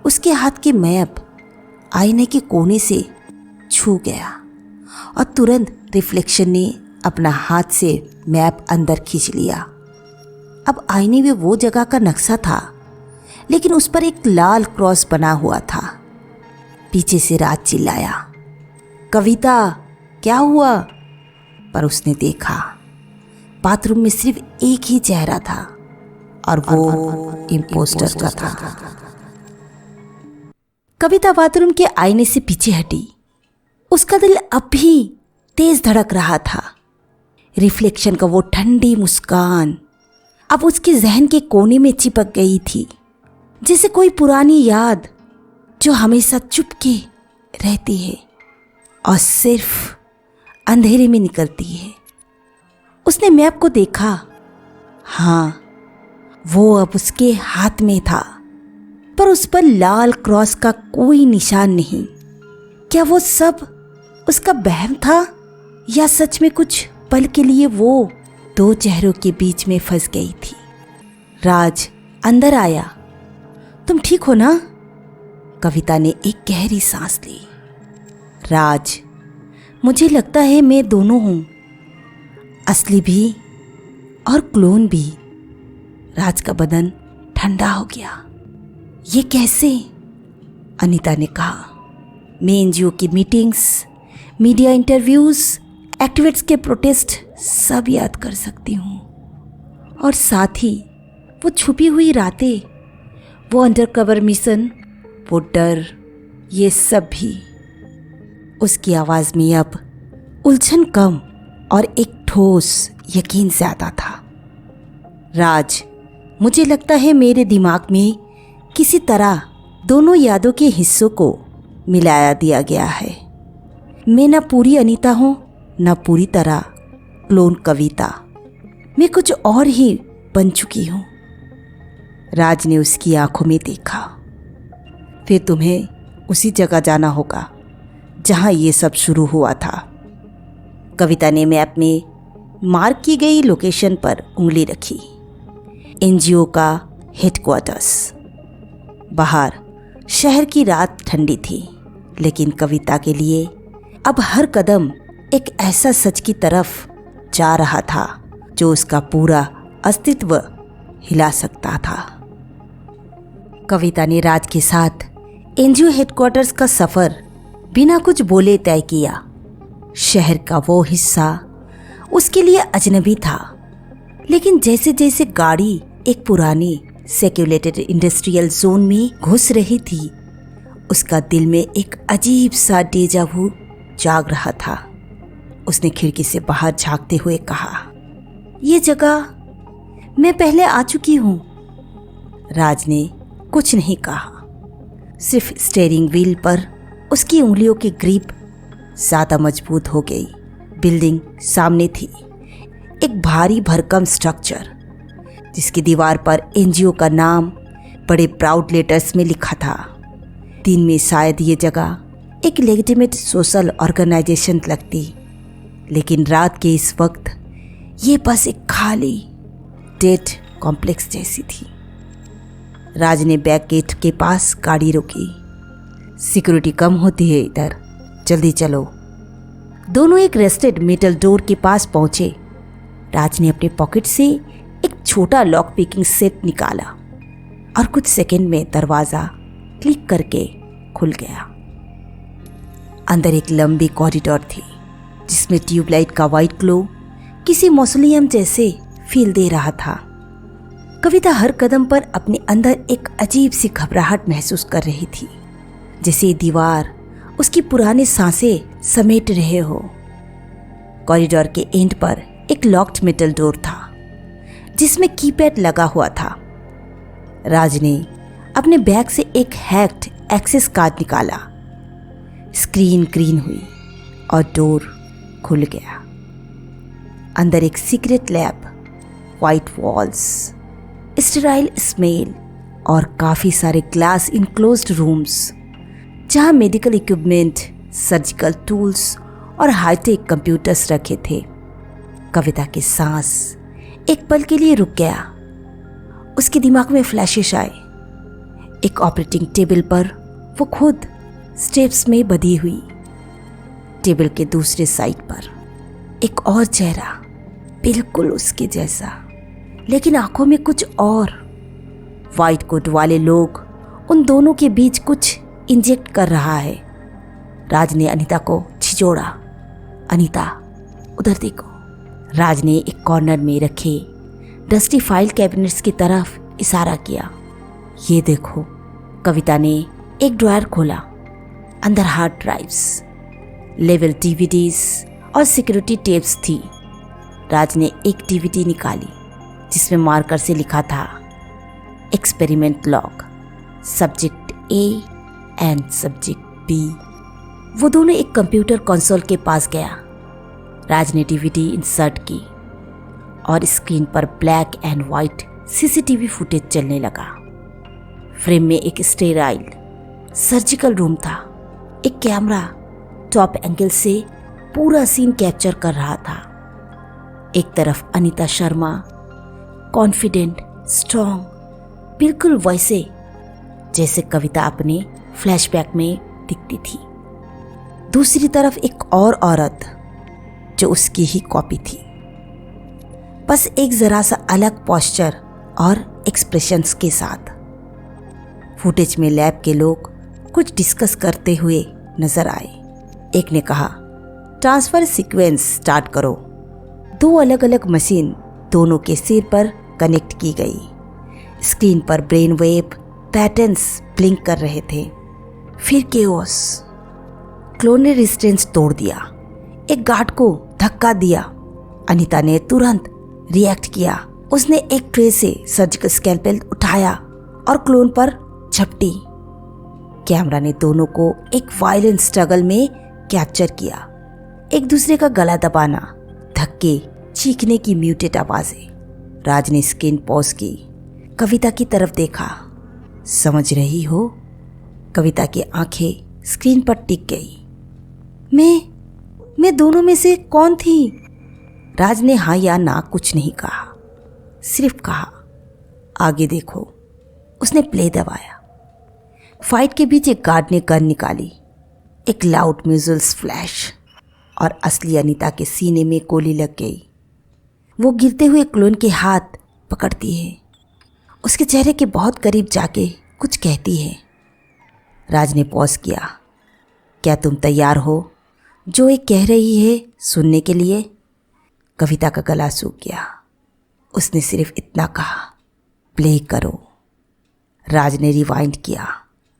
उसके हाथ के मैप आईने के कोने से छू गया और तुरंत रिफ्लेक्शन ने अपना हाथ से मैप अंदर खींच लिया। अब आईने में वो जगह का नक्शा था, लेकिन उस पर एक लाल क्रॉस बना हुआ था। पीछे से राज चिल्लाया, कविता क्या हुआ? पर उसने देखा बाथरूम में सिर्फ एक ही चेहरा था, और वो इम्पोस्टर का था। कविता बाथरूम के आईने से पीछे हटी। उसका दिल अब भी तेज धड़क रहा था। रिफ्लेक्शन का वो ठंडी मुस्कान अब उसके जहन के कोने में चिपक गई थी, जैसे कोई पुरानी याद जो हमेशा चुपके रहती है और सिर्फ अंधेरे में निकलती है। उसने मैप को देखा। हाँ, वो अब उसके हाथ में था, पर उस पर लाल क्रॉस का कोई निशान नहीं। क्या वो सब उसका वहम था, या सच में कुछ पल के लिए वो दो चेहरों के बीच में फंस गई थी? राज अंदर आया। तुम ठीक हो ना? कविता ने एक गहरी सांस ली। राज, मुझे लगता है मैं दोनों हूं, असली भी और क्लोन भी। राज का बदन ठंडा हो गया। ये कैसे? अनीता ने कहा, मैं एनजीओ की मीटिंग्स, मीडिया इंटरव्यूज, एक्टिविस्ट के प्रोटेस्ट सब याद कर सकती हूँ, और साथ ही वो छुपी हुई रातें, वो अंडरकवर मिशन, वो डर, ये सब भी। उसकी आवाज़ में अब उलझन कम और एक ठोस यकीन ज़्यादा था। राज, मुझे लगता है मेरे दिमाग में किसी तरह दोनों यादों के हिस्सों को मिलाया दिया गया है। मैं न पूरी अनीता हूँ, न पूरी तरह क्लोन कविता। मैं कुछ और ही बन चुकी हूँ। राज ने उसकी आंखों में देखा। फिर तुम्हें उसी जगह जाना होगा जहाँ ये सब शुरू हुआ था। कविता ने मैप में मार्क की गई लोकेशन पर उंगली रखी। एनजीओ का हेडक्वार्टर्स। बाहर शहर की रात ठंडी थी, लेकिन कविता के लिए अब हर कदम एक ऐसा सच की तरफ जा रहा था जो उसका पूरा अस्तित्व हिला सकता था। कविता ने राज के साथ एनजीओ हेडक्वार्टर्स का सफर बिना कुछ बोले तय किया। शहर का वो हिस्सा उसके लिए अजनबी था, लेकिन जैसे जैसे गाड़ी एक पुरानी सेक्युलेटेड इंडस्ट्रियल जोन में घुस रही थी, उसका दिल में एक अजीब सा डेजावू जाग रहा था। उसने खिड़की से बाहर झांकते हुए कहा, ये जगह मैं पहले आ चुकी हूं। राज ने कुछ नहीं कहा, सिर्फ स्टीयरिंग व्हील पर उसकी उंगलियों की ग्रिप ज्यादा मजबूत हो गई। बिल्डिंग सामने थी, एक भारी भरकम स्ट्रक्चर जिसकी दीवार पर एनजीओ का नाम बड़े प्राउड लेटर्स में लिखा था। दिन में शायद ये जगह एक लेजिटिमेट सोशल ऑर्गेनाइजेशन लगती, लेकिन रात के इस वक्त ये बस एक खाली डेड कॉम्प्लेक्स जैसी थी। राज ने बैक गेट के पास गाड़ी रोकी। सिक्योरिटी कम होती है इधर, जल्दी चलो। दोनों एक रेस्टेड मेटल डोर के पास पहुंचे। राज ने अपने पॉकेट से एक छोटा लॉक पिकिंग सेट निकाला और कुछ सेकंड में दरवाजा क्लिक करके खुल गया। अंदर एक लंबी कॉरिडोर थी जिसमें ट्यूबलाइट का वाइट ग्लो किसी मौसोलियम जैसे फील दे रहा था। कविता हर कदम पर अपने अंदर एक अजीब सी घबराहट महसूस कर रही थी, जैसे दीवार उसकी पुराने सांसें समेट रहे हो। कॉरिडोर के एंड पर एक लॉक्ड मेटल डोर था जिसमें कीपैड लगा हुआ था। राज ने अपने बैग से एक हैक्ड एक्सेस कार्ड निकाला। स्क्रीन ग्रीन हुई और डोर खुल गया। अंदर एक secret lab, white walls, sterile smell और काफ़ी सारे ग्लास इनक्लोज्ड रूम्स जहां मेडिकल इक्विपमेंट, सर्जिकल टूल्स और हाईटेक कंप्यूटर्स रखे थे। कविता की सांस एक पल के लिए रुक गया। उसके दिमाग में फ्लैशेस आए। एक ऑपरेटिंग टेबल पर वो खुद स्टेप्स में बंधी हुई। टेबल के दूसरे साइड पर एक और चेहरा, बिल्कुल उसके जैसा, लेकिन आंखों में कुछ और। वाइट कोट वाले लोग उन दोनों के बीच कुछ इंजेक्ट कर रहा है। राज ने अनीता को छिजोड़ा। अनीता, उधर देखो। राज ने एक कॉर्नर में रखे डस्टी फाइल कैबिनेट्स की तरफ इशारा किया। ये देखो। कविता ने एक ड्रॉयर खोला। अंदर हार्ड ड्राइव्स, लेवल डीवीडीज और सिक्योरिटी टेप्स थी। राज ने एक डीवीडी निकाली जिसमें मार्कर से लिखा था experiment log, subject A and subject B. वो दोनों एक कंप्यूटर कंसोल के पास गया। राज ने डीवीडी इंसर्ट की और स्क्रीन पर black and white CCTV footage चलने लगा। फ्रेम में एक स्टेराइल सर्जिकल रूम था। एक कैमरा टॉप एंगल से पूरा सीन कैप्चर कर रहा था। एक तरफ अनीता शर्मा, कॉन्फिडेंट, स्ट्रॉन्ग, बिल्कुल वैसे जैसे कविता अपने फ्लैशबैक में दिखती थी। दूसरी तरफ एक और औरत जो उसकी ही कॉपी थी, बस एक जरा सा अलग पोस्चर और एक्सप्रेशंस के साथ। फुटेज में लैब के लोग कुछ डिस्कस करते हुए नजर आए। एक ने कहा, ट्रांसफर सीक्वेंस स्टार्ट करो। दो अलग अलग मशीन दोनों के सिर पर कनेक्ट की गई। स्क्रीन पर ब्रेन वेव पैटर्न्स ब्लिंक कर रहे थे। फिर केओस। क्लोन ने रिस्ट्रेंस तोड़ दिया। एक गार्ड को धक्का दिया। अनीता ने तुरंत रिएक्ट किया। उसने एक ट्रे से सर्जिकल स्कैल्पेल उठाया और क्लोन पर झपटी। कैमरा ने दोनों को एक वायलेंट स्ट्रगल में कैप्चर किया। एक दूसरे का गला दबाना, धक्के, चीखने की म्यूटेड आवाजें। राज ने स्क्रीन पॉज की, कविता की तरफ देखा। समझ रही हो? कविता की आंखें स्क्रीन पर टिक गई। मैं दोनों में से कौन थी? राज ने हाँ या ना कुछ नहीं कहा, सिर्फ कहा, आगे देखो। उसने प्ले दबाया। फाइट के बीच एक गार्ड ने गन निकाली। एक लाउड म्यूजिल्स फ्लैश और असली अनीता के सीने में गोली लग गई। वो गिरते हुए क्लोन के हाथ पकड़ती है। उसके चेहरे के बहुत करीब जाके कुछ कहती है। राज ने पॉज किया। क्या तुम तैयार हो जो एक कह रही है सुनने के लिए? कविता का गला सूख गया। उसने सिर्फ इतना कहा, प्ले करो। राज ने रिवाइंड किया,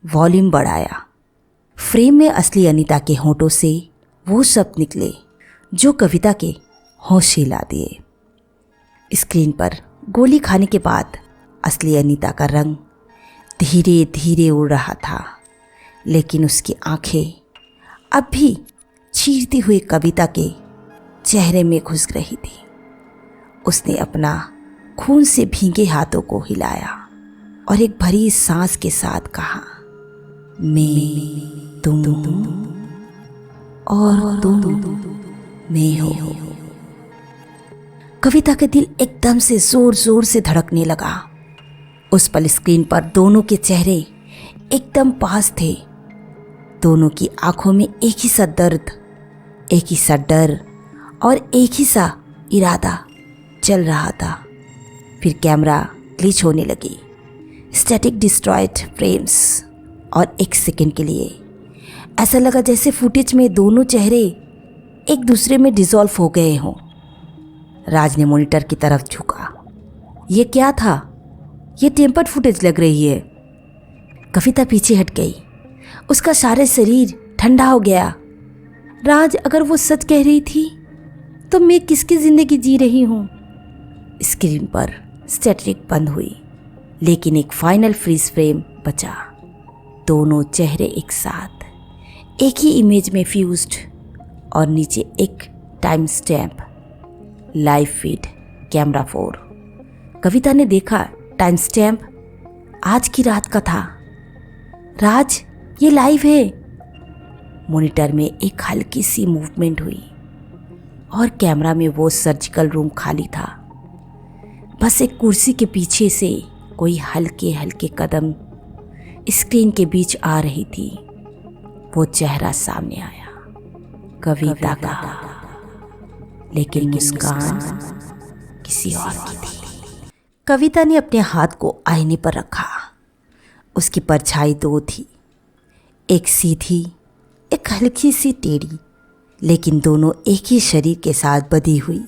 वॉल्यूम बढ़ाया। फ्रेम में असली अनीता के होंठों से वो शब्द निकले जो कविता के होश हिला दिए। स्क्रीन पर गोली खाने के बाद असली अनीता का रंग धीरे धीरे उड़ रहा था, लेकिन उसकी आंखें अब भी चीरती हुई कविता के चेहरे में घुस रही थी। उसने अपना खून से भीगे हाथों को हिलाया और एक भरी सांस के साथ कहा, मैं तुम और तुम मैं हो। कविता का दिल एकदम से जोर जोर से धड़कने लगा। उस पल स्क्रीन पर दोनों के चेहरे एकदम पास थे। दोनों की आंखों में एक ही सा दर्द, एक ही सा डर और एक ही सा इरादा चल रहा था। फिर कैमरा ग्लिच होने लगी। स्टैटिक डिस्ट्रॉयड फ्रेम्स और एक सेकंड के लिए ऐसा लगा जैसे फुटेज में दोनों चेहरे एक दूसरे में डिसॉल्व हो गए हों। राज ने मॉनिटर की तरफ झुका। ये क्या था? ये टेम्पर्ड फुटेज लग रही है। कविता पीछे हट गई। उसका सारा शरीर ठंडा हो गया। राज, अगर वो सच कह रही थी तो मैं किसकी जिंदगी जी रही हूँ? स्क्रीन पर स्टैटिक बंद हुई, लेकिन एक फाइनल फ्रीज फ्रेम बचा। दोनों चेहरे एक साथ, एक ही इमेज में फ्यूज्ड, और नीचे एक time stamp, live feed, camera 4। कविता ने देखा टाइम स्टैम्प आज की रात का था। राज, ये लाइव है। मॉनिटर में एक हल्की सी मूवमेंट हुई और कैमरा में वो सर्जिकल रूम खाली था। बस एक कुर्सी के पीछे से कोई हल्के हल्के कदम स्क्रीन के बीच आ रही थी। वो चेहरा सामने आया, कविता का, लेकिन मुस्कान किसी और की थी। कविता ने अपने हाथ को आईने पर रखा। उसकी परछाई दो थी, एक सीधी, एक हल्की सी टेढ़ी, लेकिन दोनों एक ही शरीर के साथ बधी हुई।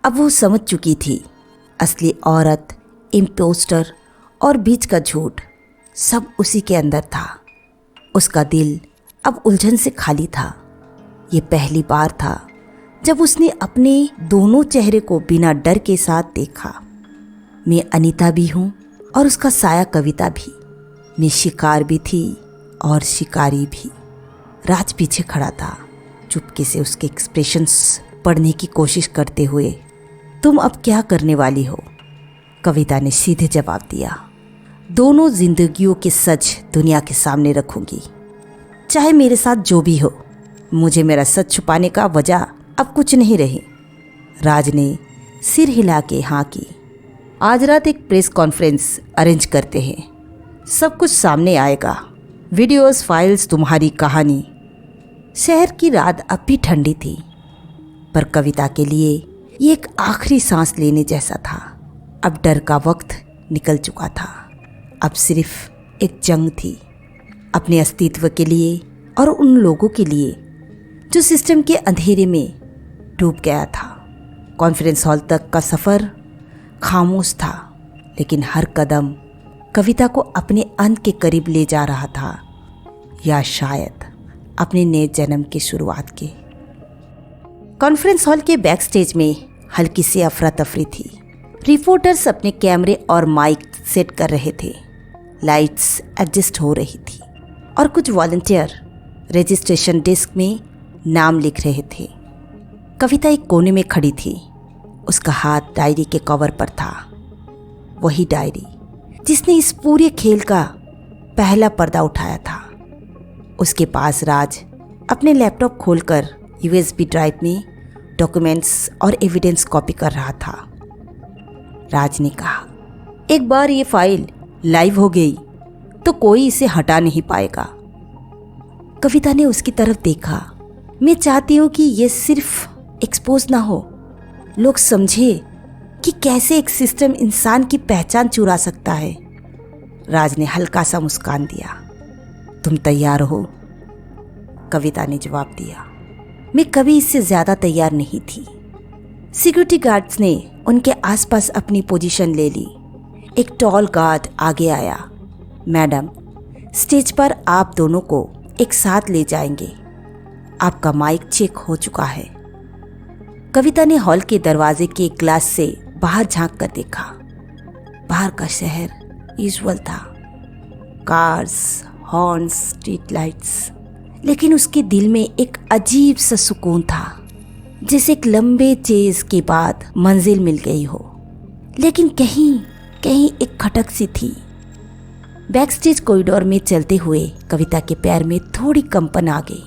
अब वो समझ चुकी थी, असली औरत, इम्पोस्टर और बीच का झूठ सब उसी के अंदर था। उसका दिल अब उलझन से खाली था। ये पहली बार था जब उसने अपने दोनों चेहरे को बिना डर के साथ देखा। मैं अनीता भी हूँ और उसका साया कविता भी। मैं शिकार भी थी और शिकारी भी। राज पीछे खड़ा था, चुपके से उसके एक्सप्रेशंस पढ़ने की कोशिश करते हुए। तुम अब क्या करने वाली हो? कविता ने सीधे जवाब दिया। दोनों जिंदगियों के सच दुनिया के सामने रखूंगी, चाहे मेरे साथ जो भी हो। मुझे मेरा सच छुपाने का वजह अब कुछ नहीं रही। राज ने सिर हिला के हाँ की। आज रात एक प्रेस कॉन्फ्रेंस अरेंज करते हैं। सब कुछ सामने आएगा, वीडियोस, फाइल्स, तुम्हारी कहानी। शहर की रात अब भी ठंडी थी, पर कविता के लिए ये एक आखिरी सांस लेने जैसा था। अब डर का वक्त निकल चुका था। अब सिर्फ एक जंग थी, अपने अस्तित्व के लिए और उन लोगों के लिए जो सिस्टम के अंधेरे में डूब गया था। कॉन्फ्रेंस हॉल तक का सफ़र खामोश था, लेकिन हर कदम कविता को अपने अंत के करीब ले जा रहा था, या शायद अपने नए जन्म की शुरुआत के। कॉन्फ्रेंस हॉल के बैक स्टेज में हल्की सी अफरा तफरी थी। रिपोर्टर्स अपने कैमरे और माइक सेट कर रहे थे, लाइट्स एडजस्ट हो रही थी और कुछ वॉलंटियर रजिस्ट्रेशन डेस्क में नाम लिख रहे थे। कविता एक कोने में खड़ी थी। उसका हाथ डायरी के कवर पर था, वही डायरी जिसने इस पूरे खेल का पहला पर्दा उठाया था। उसके पास राज अपने लैपटॉप खोलकर यूएसबी ड्राइव में डॉक्यूमेंट्स और एविडेंस कॉपी कर रहा था। राज ने कहा, एक बार ये फाइल लाइव हो गई तो कोई इसे हटा नहीं पाएगा। कविता ने उसकी तरफ देखा। मैं चाहती हूँ कि ये सिर्फ एक्सपोज ना हो, लोग समझे कि कैसे एक सिस्टम इंसान की पहचान चुरा सकता है। राज ने हल्का सा मुस्कान दिया। तुम तैयार हो? कविता ने जवाब दिया। मैं कभी इससे ज़्यादा तैयार नहीं थी। सिक्योरिटी गार्ड्स ने उनके आसपास अपनी पोजीशन ले ली। एक टॉल गार्ड आगे आया। मैडम, स्टेज पर आप दोनों को एक साथ ले जाएंगे। आपका माइक चेक हो चुका है। कविता ने हॉल के दरवाजे के ग्लास से बाहर झांक कर देखा। बाहर का शहर यूजुअल था, कार्स, हॉर्न्स, स्ट्रीट लाइट्स, लेकिन उसके दिल में एक अजीब सा सुकून था, जैसे एक लंबे चेज के बाद मंजिल मिल गई हो, लेकिन कहीं कहीं एक खटक सी थी। बैक स्टेज कॉरिडोर में चलते हुए कविता के पैर में थोड़ी कंपन आ गई।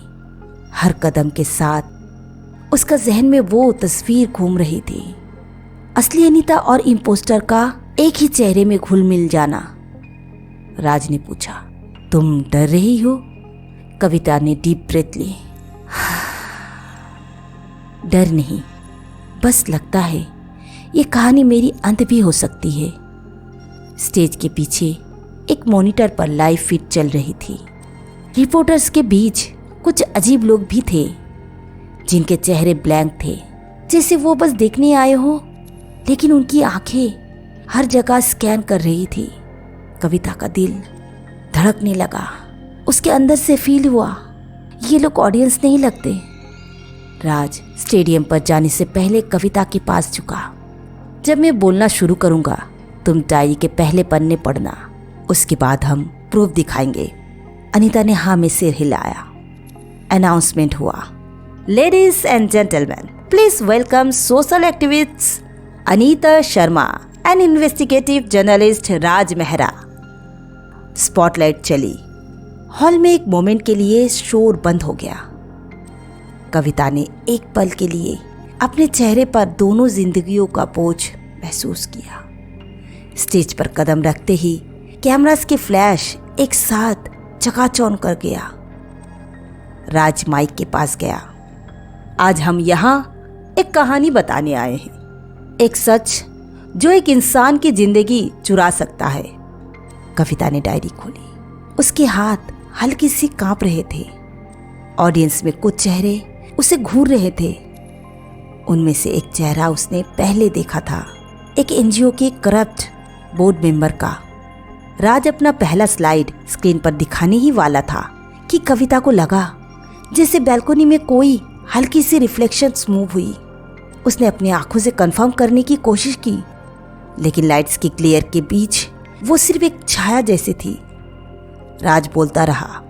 हर कदम के साथ उसका जहन में वो तस्वीर घूम रही थी, असली अनीता और इम्पोस्टर का एक ही चेहरे में घुल मिल जाना। राज ने पूछा, तुम डर रही हो? कविता ने डीप ब्रेथ ली। डर नहीं, बस लगता है ये कहानी मेरी अंत भी हो सकती है। स्टेज के पीछे एक मॉनिटर पर लाइव फीड चल रही थी। रिपोर्टर्स के बीच कुछ अजीब लोग भी थे, जिनके चेहरे ब्लैंक थे, जैसे वो बस देखने आए हो, लेकिन उनकी आंखें हर जगह स्कैन कर रही थी। कविता का दिल धड़कने लगा। उसके अंदर से फील हुआ, ये लोग ऑडियंस नहीं लगते। राज स्टेडियम पर जाने से पहले कविता के पास झुका। जब मैं बोलना शुरू करूंगा, तुम डायरी के पहले पन्ने पढ़ना, उसके बाद हम प्रूफ दिखाएंगे। अनीता ने हाँ में सिर हिलाया। अनाउंसमेंट हुआ, ladies and gentleman, please welcome social activist Anita Sharma and investigative journalist Raj Mehra. Spotlight चली। हॉल में एक मोमेंट के लिए शोर बंद हो गया। कविता ने एक पल के लिए अपने चेहरे पर दोनों जिंदगियों का बोझ महसूस किया। स्टेज पर कदम रखते ही कैमरास के फ्लैश एक साथ चकाचौंध कर गया। राज माइक के पास गया। आज हम यहाँ एक कहानी बताने आए हैं, एक सच जो एक इंसान की जिंदगी चुरा सकता है। कविता ने डायरी खोली। उसके हाथ हल्की सी कांप रहे थे। ऑडियंस में कुछ चेहरे उसे घूर रहे थे। उनमें से एक चेहरा उसने पहले देखा था, एक एनजीओ के करप्ट बोर्ड मेंबर का। राज अपना पहला स्लाइड स्क्रीन पर दिखाने ही वाला था कि कविता को लगा जैसे बैल्कनी में कोई हल्की सी रिफ्लेक्शंस मूव हुई। उसने अपनी आंखों से कंफर्म करने की कोशिश की, लेकिन लाइट्स की ग्लेयर के बीच वो सिर्फ एक छाया जैसी थी। राज बोलता रहा,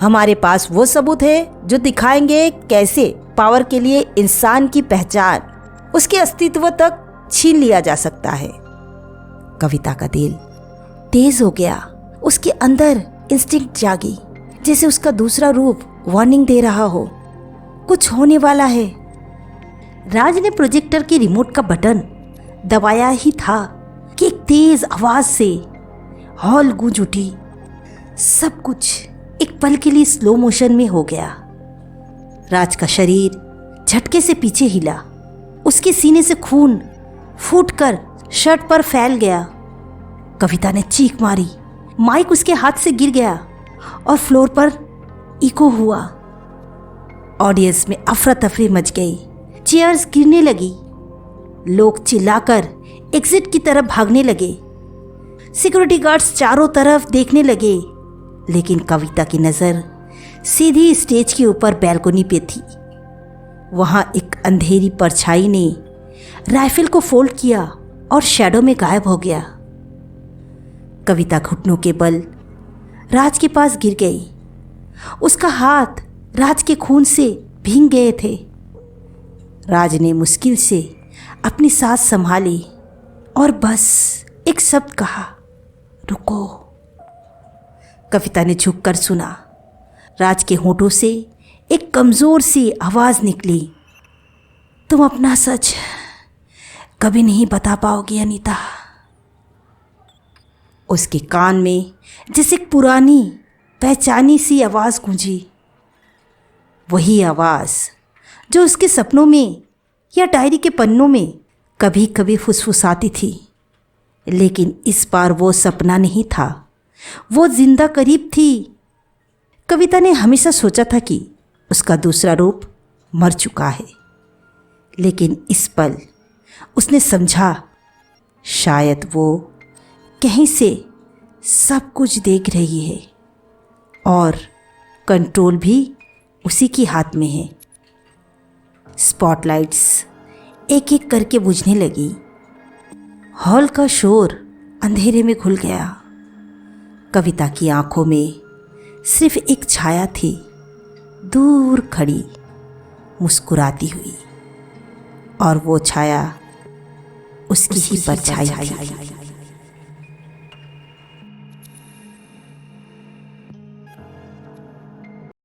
हमारे पास वो सबूत है जो दिखाएंगे कैसे पावर के लिए इंसान की पहचान, उसके अस्तित्व तक छीन लिया जा सकता है। कविता का दिल तेज हो गया। उसके अंदर इंस्टिंक्ट जागी, जैसे उसका दूसरा रूप वार्निंग दे रहा हो, कुछ होने वाला है। राज ने प्रोजेक्टर के रिमोट का बटन दबाया ही था कि एक तेज आवाज से हॉल गूंज उठी। सब कुछ एक पल के लिए स्लो मोशन में हो गया। राज का शरीर झटके से पीछे हिला। उसके सीने से खून फूटकर शर्ट पर फैल गया। कविता ने चीख मारी। माइक उसके हाथ से गिर गया और फ्लोर पर इको हुआ। ऑडियंस में अफरा तफरी मच गई। चेयर्स गिरने लगी। लोग चिल्लाकर एग्जिट की तरफ भागने लगे। सिक्योरिटी गार्ड्स चारों तरफ देखने लगे, लेकिन कविता की नज़र सीधी स्टेज के ऊपर बैल्कनी पे थी। वहां एक अंधेरी परछाई ने राइफल को फोल्ड किया और शैडो में गायब हो गया। कविता घुटनों के बल राज के पास गिर गई। उसका हाथ राज के खून से भीग गए थे। राज ने मुश्किल से अपनी सांस संभाली और बस एक शब्द कहा, रुको। कविता ने झुककर सुना। राज के होठों से एक कमजोर सी आवाज निकली, तुम अपना सच कभी नहीं बता पाओगी अनीता। उसके कान में जैसे एक पुरानी पहचानी सी आवाज गूंजी। वही आवाज जो उसके सपनों में या डायरी के पन्नों में कभी कभी फुसफुसाती थी, लेकिन इस बार वो सपना नहीं था, वो जिंदा करीब थी। कविता ने हमेशा सोचा था कि उसका दूसरा रूप मर चुका है, लेकिन इस पल उसने समझा शायद वो कहीं से सब कुछ देख रही है और कंट्रोल भी उसी के हाथ में है। स्पॉटलाइट्स एक एक करके बुझने लगी। हॉल का शोर अंधेरे में घुल गया। कविता की आंखों में सिर्फ एक छाया थी, दूर खड़ी मुस्कुराती हुई, और वो छाया उसकी ही परछाई थी।